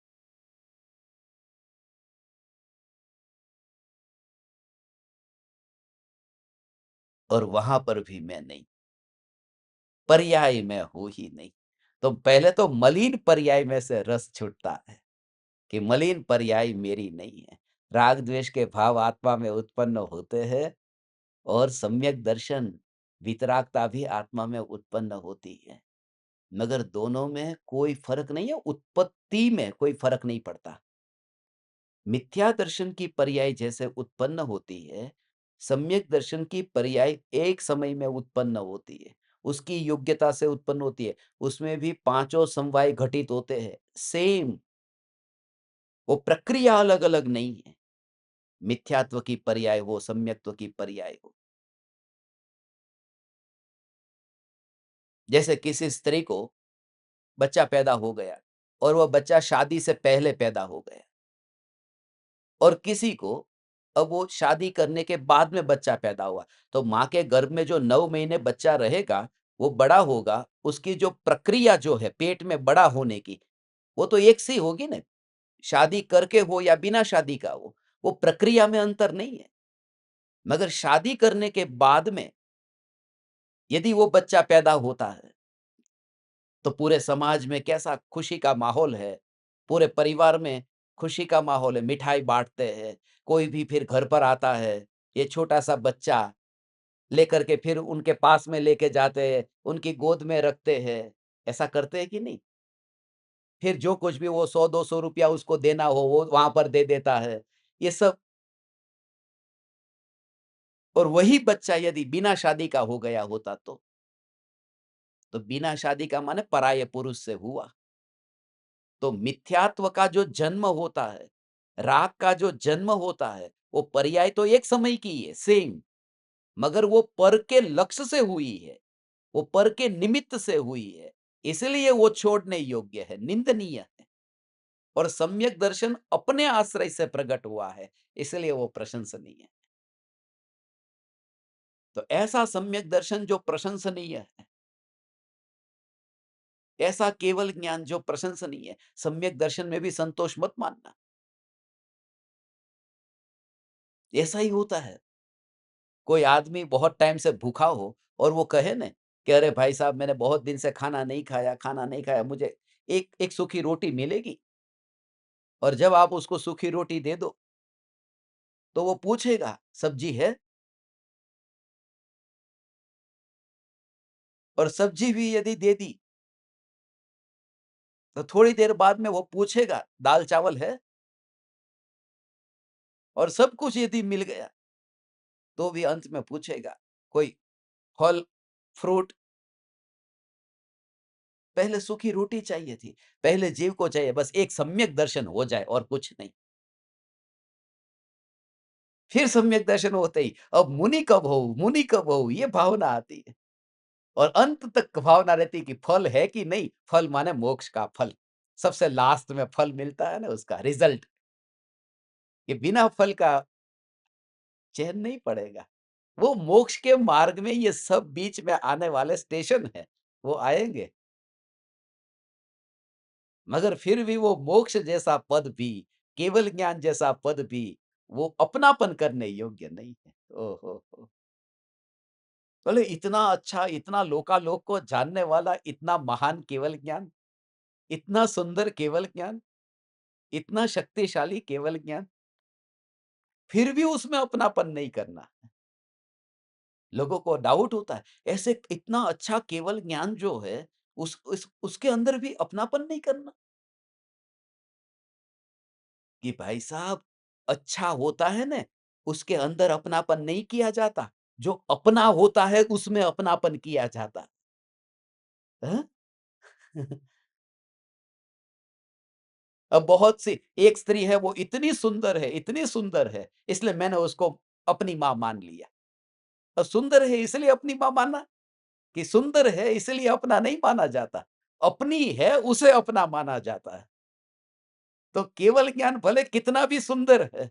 और वहाँ पर भी मैं नहीं, पर्याय मैं हूँ ही नहीं। तो पहले तो मलिन पर्याय में से रस छूटता है कि मलिन पर्याय मेरी नहीं है। राग द्वेष के भाव आत्मा में उत्पन्न होते हैं और सम्यक दर्शन, वितरागता भी आत्मा में उत्पन्न होती है। मगर दोनों में कोई फ़र्क नहीं है, उत्पत्ति में कोई फ़र्क नहीं पड़ता। मिथ्या दर्शन की पर्याय जैसे उत्पन्न होती है, सम्यक दर्शन की पर्याय एक समय में उत्पन्न होती है। उसकी योग्यता से उत्पन्न होती है। उसमें भी पाँचों समवाय घटित होते हैं, सेम। वो प्रक्रिया अलग-अलग नहीं है। मिथ्यात्व की पर्याय हो, सम्यक्त्व की पर्याय हो। जैसे किसी स्त्री को बच्चा पैदा हो गया और वह बच्चा शादी से पहले पैदा हो गया। और किसी को अब वो शादी करने के बाद में बच्चा पैदा हुआ, तो माँ के गर्भ में जो 9 महीने बच्चा रहेगा, वो बड़ा होगा, उसकी जो प्रक्रिया जो है पेट में बड़ा होने की, वो तो एक सी होगी ना, शादी करके हो या बिना शादी का हो, वो प्रक्रिया में अंतर नहीं है। मगर शादी करने के बाद में यदि वो बच्चा पैदा होता है, तो पूरे समाज में कैसा खुशी का माहौल है, पूरे परिवार में खुशी का माहौल है, मिठाई बाँटते हैं, कोई भी फिर घर पर आता है, ये छोटा-सा बच्चा लेकर के फिर उनके पास में लेके जाते हैं, उनकी गोद में रखते हैं, ऐसा करते हैं कि नहीं? फिर जो कुछ भी वो 100-200 रुपया उसको देना हो, वो वहाँ पर दे देता है। ये सब। और वही बच्चा यदि बिना शादी का हो गया होता तो बिना शादी का माने पराये पुरुष से हुआ। तो मिथ्यात्व का जो जन्म होता है, राग का जो जन्म होता है, वो पर्याय तो एक समय की है, सेम। मगर वो पर के लक्ष्य से हुई है, वो पर के निमित्त से हुई है, इसलिए वो छोड़ने योग्य है, निंदनीय है। और सम्यक दर्शन अपने आश्रय से प्रकट हुआ है, इसलिए वो प्रशंसनीय है। तो ऐसा सम्यक दर्शन जो प्रशंसनीय है, ऐसा केवल ज्ञान जो प्रशंसनीय है, सम्यक दर्शन में भी संतोष मत मानना। ऐसा ही होता है। कोई आदमी बहुत टाइम से भूखा हो और वो कहे ना कि अरे भाई साहब मैंने बहुत दिन से खाना नहीं खाया, मुझे एक एक सूखी रोटी मिलेगी? और जब आप उसको सूखी रोटी दे दो, तो वो पूछेगा, सब्जी है? और सब्ज़ी भी यदि दे दी, तो थोड़ी देर बाद में वो पूछेगा, दाल-चावल है? और सब कुछ यदि मिल गया, तो भी अंत में पूछेगा, कोई फल, फ्रूट? पहले सूखी रोटी चाहिए थी, पहले जीव को चाहिए बस एक सम्यक दर्शन हो जाए और कुछ नहीं। फिर सम्यक दर्शन होते ही, अब मुनि कब होऊँ, ये भावना आती है। और अंत तक भावना रहती है कि फल है कि नहीं, फल माने मोक्ष का फल। सबसे लास्ट में फल मिलता है ना उसका रिज़ल्ट, कि बिना फल का चैन नहीं पड़ेगा। वो मोक्ष के मार्ग में ये सब बीच में आने वाले स्टेशन हैं, वो आएँगे। मगर फिर भी वो मोक्ष जैसा पद भी, केवल ज्ञान जैसा पद भी, वो अपनापन करने योग्य नहीं है। ओह हो हो! बोले इतना अच्छा, इतना लोकालोक को जानने वाला, इतना महान केवल ज्ञान, इतना सुंदर केवल ज्ञान, इतना शक्तिशाली केवल ज्ञान, फिर भी उसमें अपनापन नहीं करना। लोगों को डाउट होता है, ऐसे इतना अच्छा केवल ज्ञान जो है, उस उसके अंदर भी अपनापन नहीं करना। कि भाई साहब, अच्छा होता है ना, उसके अंदर अपनापन नहीं किया जाता, जो अपना होता है उसमें अपनापन किया जाता। हैं? अब बहुत सी एक स्त्री है, वो इतनी सुंदर है, इसलिए मैंने उसको अपनी माँ मान लिया। सुंदर है इसलिए अपनी माँ माना, कि सुंदर है इसलिए अपना नहीं माना जाता। अपनी है उसे अपना माना जाता है। तो केवल ज्ञान भले कितना भी सुंदर है,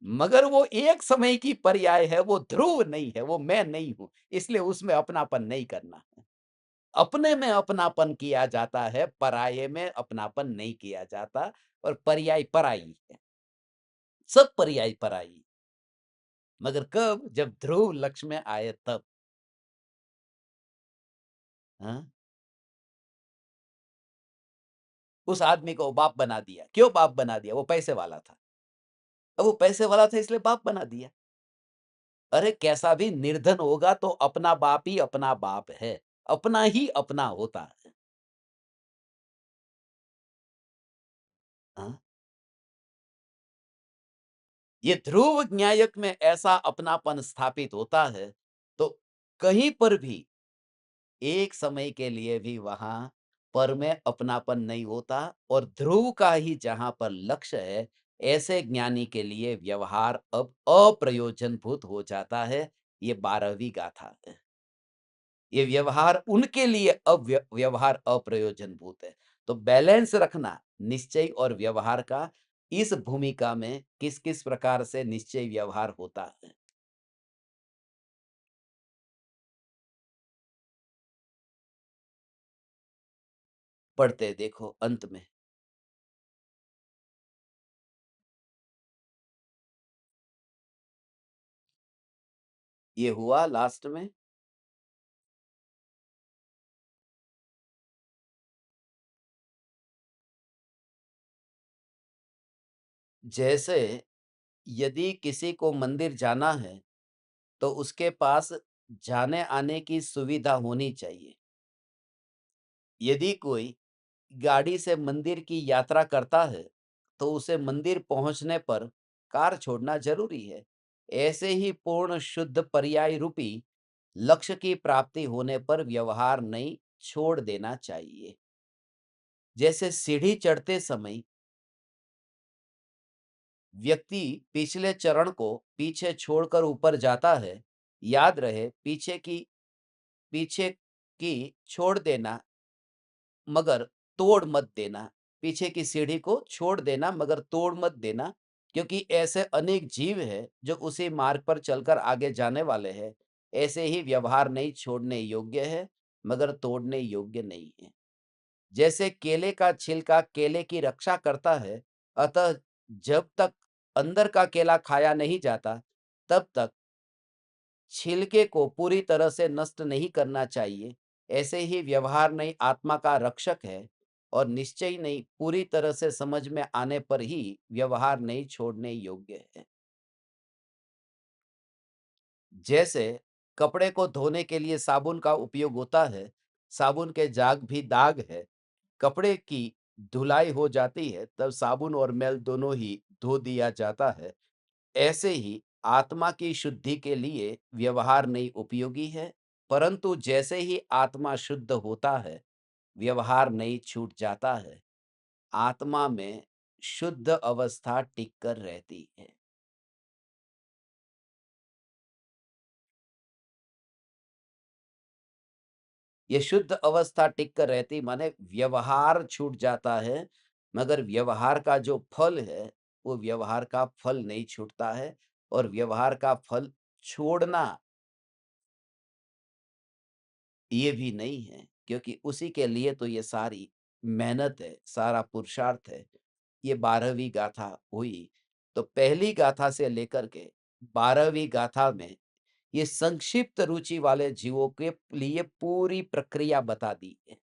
मगर वो एक समय की पर्याय है, वो ध्रुव नहीं है, वो मैं नहीं हूँ, इसलिए उसमें अपनापन नहीं करना है। अपने में अपनापन किया जाता है, पराये में अपनापन नहीं किया जाता और पर्याय पराई है। सब पर्याय पराई, मगर कब? जब ध्रुव लक्ष्य में आए तब। हाँ? उस आदमी को बाप बना दिया। क्यों बाप बना दिया? वो पैसे वाला था। अब वो पैसे वाला था इसलिए बाप बना दिया। अरे कैसा भी निर्धन होगा तो अपना बाप ही अपना बाप है। अपना ही अपना होता है। हाँ? ये ध्रुव न्यायक में ऐसा अपनापन स्थापित होता है, तो कहीं पर भी एक समय के लिए भी वहाँ पर में अपनापन नहीं होता और ध्रुव का ही जहाँ पर लक्ष्य है, ऐसे ज्ञानी के लिए व्यवहार अब अप्रयोजनभूत हो जाता है। ये 12वीं गाथा है। ये व्यवहार उनके लिए अब व्यवहार अप्रयोजनभूत है। तो बैलेंस रखना निश्चय और व्यवहार का, इस भूमिका में किस-किस प्रकार से निश्चय व्यवहार होता है। पढ़ते देखो अंत में। ये हुआ लास्ट में। जैसे यदि किसी को मंदिर जाना है, तो उसके पास जाने-आने की सुविधा होनी चाहिए। यदि कोई गाड़ी से मंदिर की यात्रा करता है, तो उसे मंदिर पहुँचने पर कार छोड़ना ज़रूरी है। ऐसे ही पूर्ण शुद्ध पर्याय रूपी लक्ष्य की प्राप्ति होने पर व्यवहार नहीं छोड़ देना चाहिए। जैसे सीढ़ी चढ़ते समय व्यक्ति पिछले चरण को पीछे छोड़कर ऊपर जाता है, याद रहे पीछे की छोड़ देना मगर तोड़ मत देना। पीछे की सीढ़ी को छोड़ देना मगर तोड़ मत देना, क्योंकि ऐसे अनेक जीव हैं जो उसी मार्ग पर चलकर आगे जाने वाले हैं। ऐसे ही व्यवहार नहीं छोड़ने योग्य है, मगर तोड़ने योग्य नहीं है। जैसे केले का छिलका केले की रक्षा करता है, अतः जब तक अंदर का केला खाया नहीं जाता, तब तक छिलके को पूरी तरह से नष्ट नहीं करना चाहिए। ऐसे ही व्यवहार नहीं आत्मा का रक्षक है और निश्चय नहीं पूरी तरह से समझ में आने पर ही व्यवहार नहीं छोड़ने योग्य है। जैसे कपड़े को धोने के लिए साबुन का उपयोग होता है, साबुन के जाग भी दाग है। कपड़े की धुलाई हो जाती है, तब साबुन और मैल दोनों ही धो दिया जाता है। ऐसे ही आत्मा की शुद्धि के लिए व्यवहार नहीं उपयोगी है, परंतु जैसे ही आत्मा शुद्ध होता है, व्यवहार नहीं छूट जाता है। आत्मा में शुद्ध अवस्था टिक कर रहती है। ये शुद्ध अवस्था टिक कर रहती माने व्यवहार छूट जाता है, मगर व्यवहार का जो फल है, वो व्यवहार का फल नहीं छूटता है और व्यवहार का फल छोड़ना ये भी नहीं है, क्योंकि उसी के लिए तो ये सारी मेहनत है, सारा पुरुषार्थ है। ये 12वीं गाथा हुई, तो पहली गाथा से लेकर के 12वीं गाथा में ये संक्षिप्त रुचि वाले जीवों के लिए पूरी प्रक्रिया बता दी है।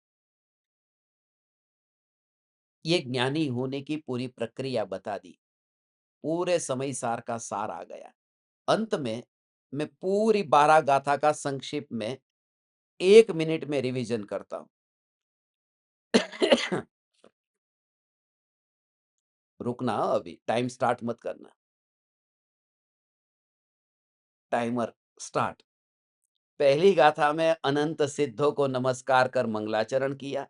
ये ज्ञानी होने की पूरी प्रक्रिया बता दी। पूरे समय सार का सार आ गया। अंत में मैं पूरी 12 गाथा का संक्षिप्त में 1 मिनट में रिवीजन करता हूँ। रुकना अभी, टाइम स्टार्ट मत करना। Timer start. पहली गाथा में अनंत सिद्धों को नमस्कार कर मंगलाचरण किया।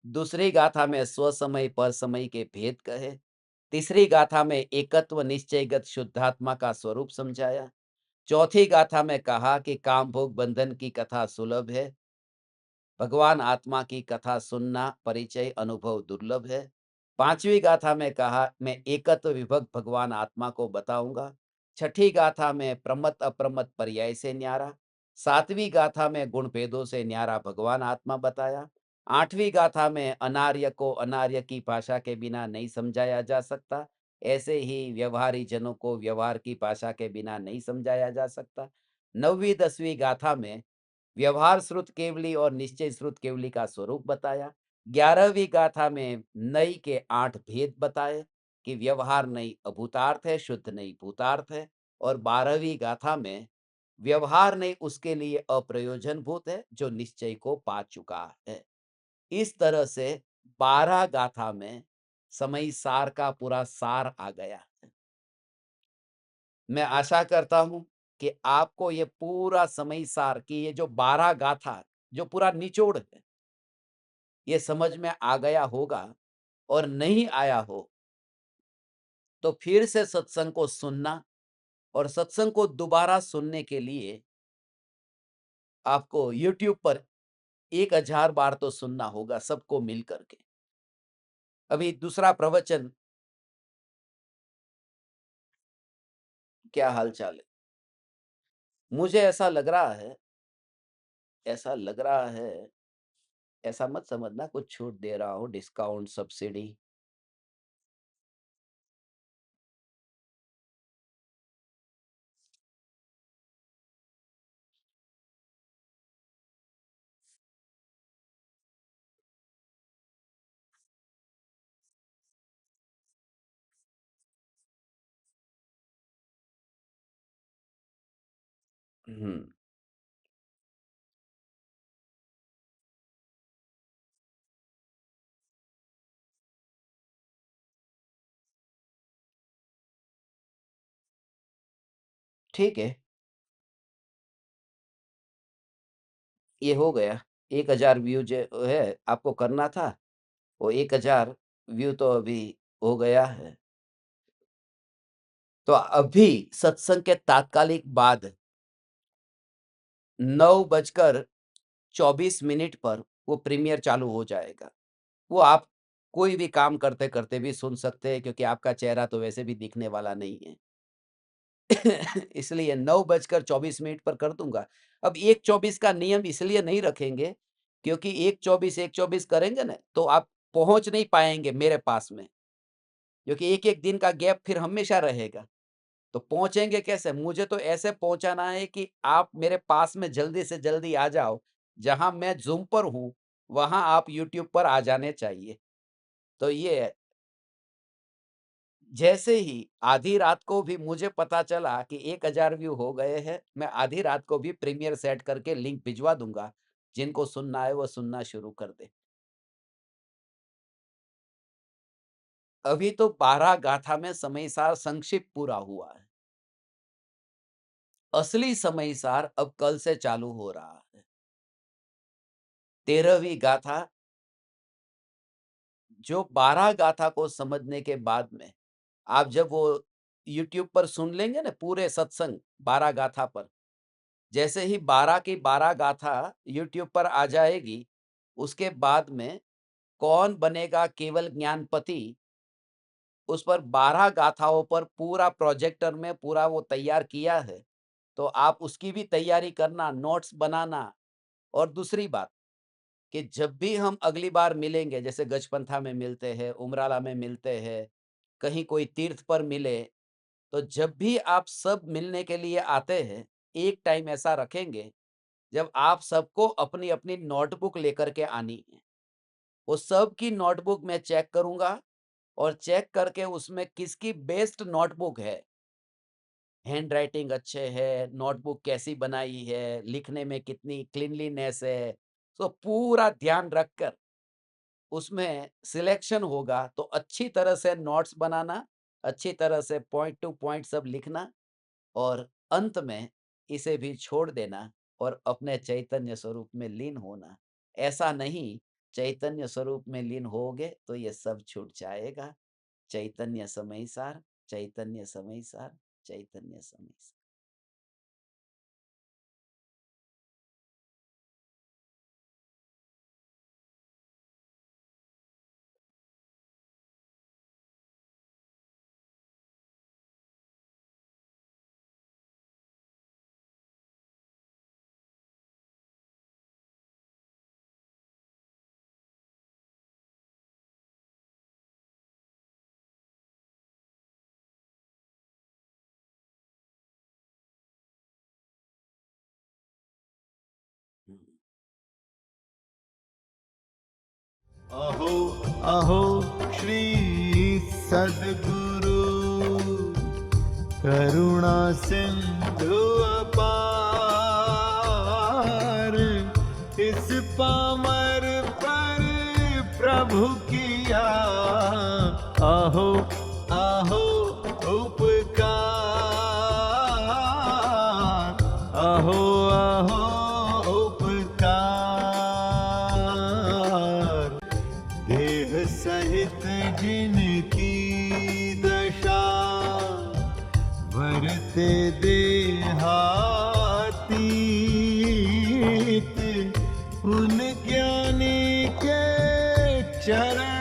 दूसरी गाथा में स्वसमय परसमय के भेद कहे। तीसरी गाथा में एकत्व निश्चयगत शुद्धात्मा का स्वरूप समझाया। चौथी गाथा में कहा कि काम भोग बंधन की कथा सुलभ है, भगवान आत्मा की कथा सुनना परिचय अनुभव दुर्लभ है। पांचवी गाथा में कहा मैं एकत्व विभक्त भगवान आत्मा को बताऊंगा। छठी गाथा में प्रमत अप्रमत पर्याय से न्यारा। सातवीं गाथा में गुण भेदों से न्यारा भगवान आत्मा बताया। आठवीं गाथा में अनार्य को अनार्य की भाषा के बिना नहीं समझाया जा सकता, ऐसे ही व्यवहारी जनों को व्यवहार की भाषा के बिना नहीं समझाया जा सकता। नौवीं 10वीं गाथा में व्यवहार श्रुत केवली और निश्चय श्रुत केवली का स्वरूप बताया। 11वीं गाथा में नई के 8 भेद बताए कि व्यवहार नई अभूतार्थ है, शुद्ध नई भूतार्थ है। और 12वीं गाथा में व्यवहार नहीं उसके लिए अप्रयोजन भूत है जो निश्चय को पा चुका है। इस तरह से 12 गाथा में समय सार का पूरा सार आ गया। मैं आशा करता हूं कि आपको ये पूरा समय सार की ये जो 12 गाथा जो पूरा निचोड़ है, ये समझ में आ गया होगा। और नहीं आया हो तो फिर से सत्संग को सुनना, और सत्संग को दोबारा सुनने के लिए आपको YouTube पर 1000 बार तो सुनना होगा सबको मिल करके। अभी दूसरा प्रवचन, क्या हालचाल है? मुझे ऐसा लग रहा है, ऐसा मत समझना कुछ छूट दे रहा हूँ, डिस्काउंट, सब्सिडी। हम्म, ठीक है, ये हो गया। 1000 व्यू जो है आपको करना था, वो 1000 व्यू तो अभी हो गया है। तो अभी सत्संग के तात्कालिक बाद 9:24 पर वो प्रीमियर चालू हो जाएगा। वो आप कोई भी काम करते-करते भी सुन सकते हैं, क्योंकि आपका चेहरा तो वैसे भी दिखने वाला नहीं है। इसलिए 9:24 पर कर दूँगा। अब 1:24 का नियम इसलिए नहीं रखेंगे, क्योंकि 1:24, 1:24 करेंगे ना, तो आप पहुँच नहीं पाएँगे मेरे पास में, क्योंकि एक-एक दिन का गैप फिर हमेशा रहेगा। तो पहुँचेंगे कैसे? मुझे तो ऐसे पहुँचाना है कि आप मेरे पास में जल्दी से जल्दी आ जाओ। जहाँ मैं ज़ूम पर हूँ, वहाँ आप यूट्यूब पर आ जाने चाहिए। तो ये है। जैसे ही आधी रात को भी मुझे पता चला कि 1000 व्यू हो गए हैं, मैं आधी रात को भी प्रीमियर सेट करके लिंक भिजवा दूँगा, जिनको सुनना है वो सुनना शुरू कर दें। अभी तो 12 गाथा में समयसार संक्षिप्त पूरा हुआ है। असली समयसार अब कल से चालू हो रहा है। 13वीं गाथा, जो 12 गाथा को समझने के बाद में आप जब वो यूट्यूब पर सुन लेंगे ना पूरे सत्संग 12 गाथा पर, जैसे ही 12 की 12 गाथा यूट्यूब पर आ जाएगी, उसके बाद में कौन बनेगा केवल ज्ञानपति, उस पर 12 गाथाओं पर पूरा प्रोजेक्टर में पूरा वो तैयार किया है। तो आप उसकी भी तैयारी करना, नोट्स बनाना। और दूसरी बात कि जब भी हम अगली बार मिलेंगे, जैसे गजपंथा में मिलते हैं, उमराला में मिलते हैं, कहीं कोई तीर्थ पर मिले, तो जब भी आप सब मिलने के लिए आते हैं, एक टाइम ऐसा रखेंगे जब आप सबको अपनी-अपनी नोटबुक लेकर के आनी है। वो सबकी नोटबुक मैं चेक करूँगा और चेक करके उसमें किसकी बेस्ट नोटबुक है, हैंडराइटिंग अच्छे है, नोटबुक कैसी बनाई है, लिखने में कितनी क्लीनलीनेस है, तो पूरा ध्यान रखकर उसमें सिलेक्शन होगा, तो अच्छी तरह से नोट्स बनाना, अच्छी तरह से पॉइंट टू पॉइंट सब लिखना और अंत में इसे भी छोड़ देना और अपने चैतन्य स्वरूप में लीन होना। ऐसा नहीं, चैतन्य स्वरूप में लीन होगे तो ये सब छूट जाएगा। चैतन्य समय-सार, चैतन्य समय-सार, चैतन्य समय-सार। हुँ। अहो अहो श्री सद्गुरु करुणा सिंधु अपार, इस पामर पर प्रभु किया अहो अहो उपकार, अहो अहो उपकार। देह सहित जिनकी दशा वरते देहातीत, उन ज्ञानी के चरण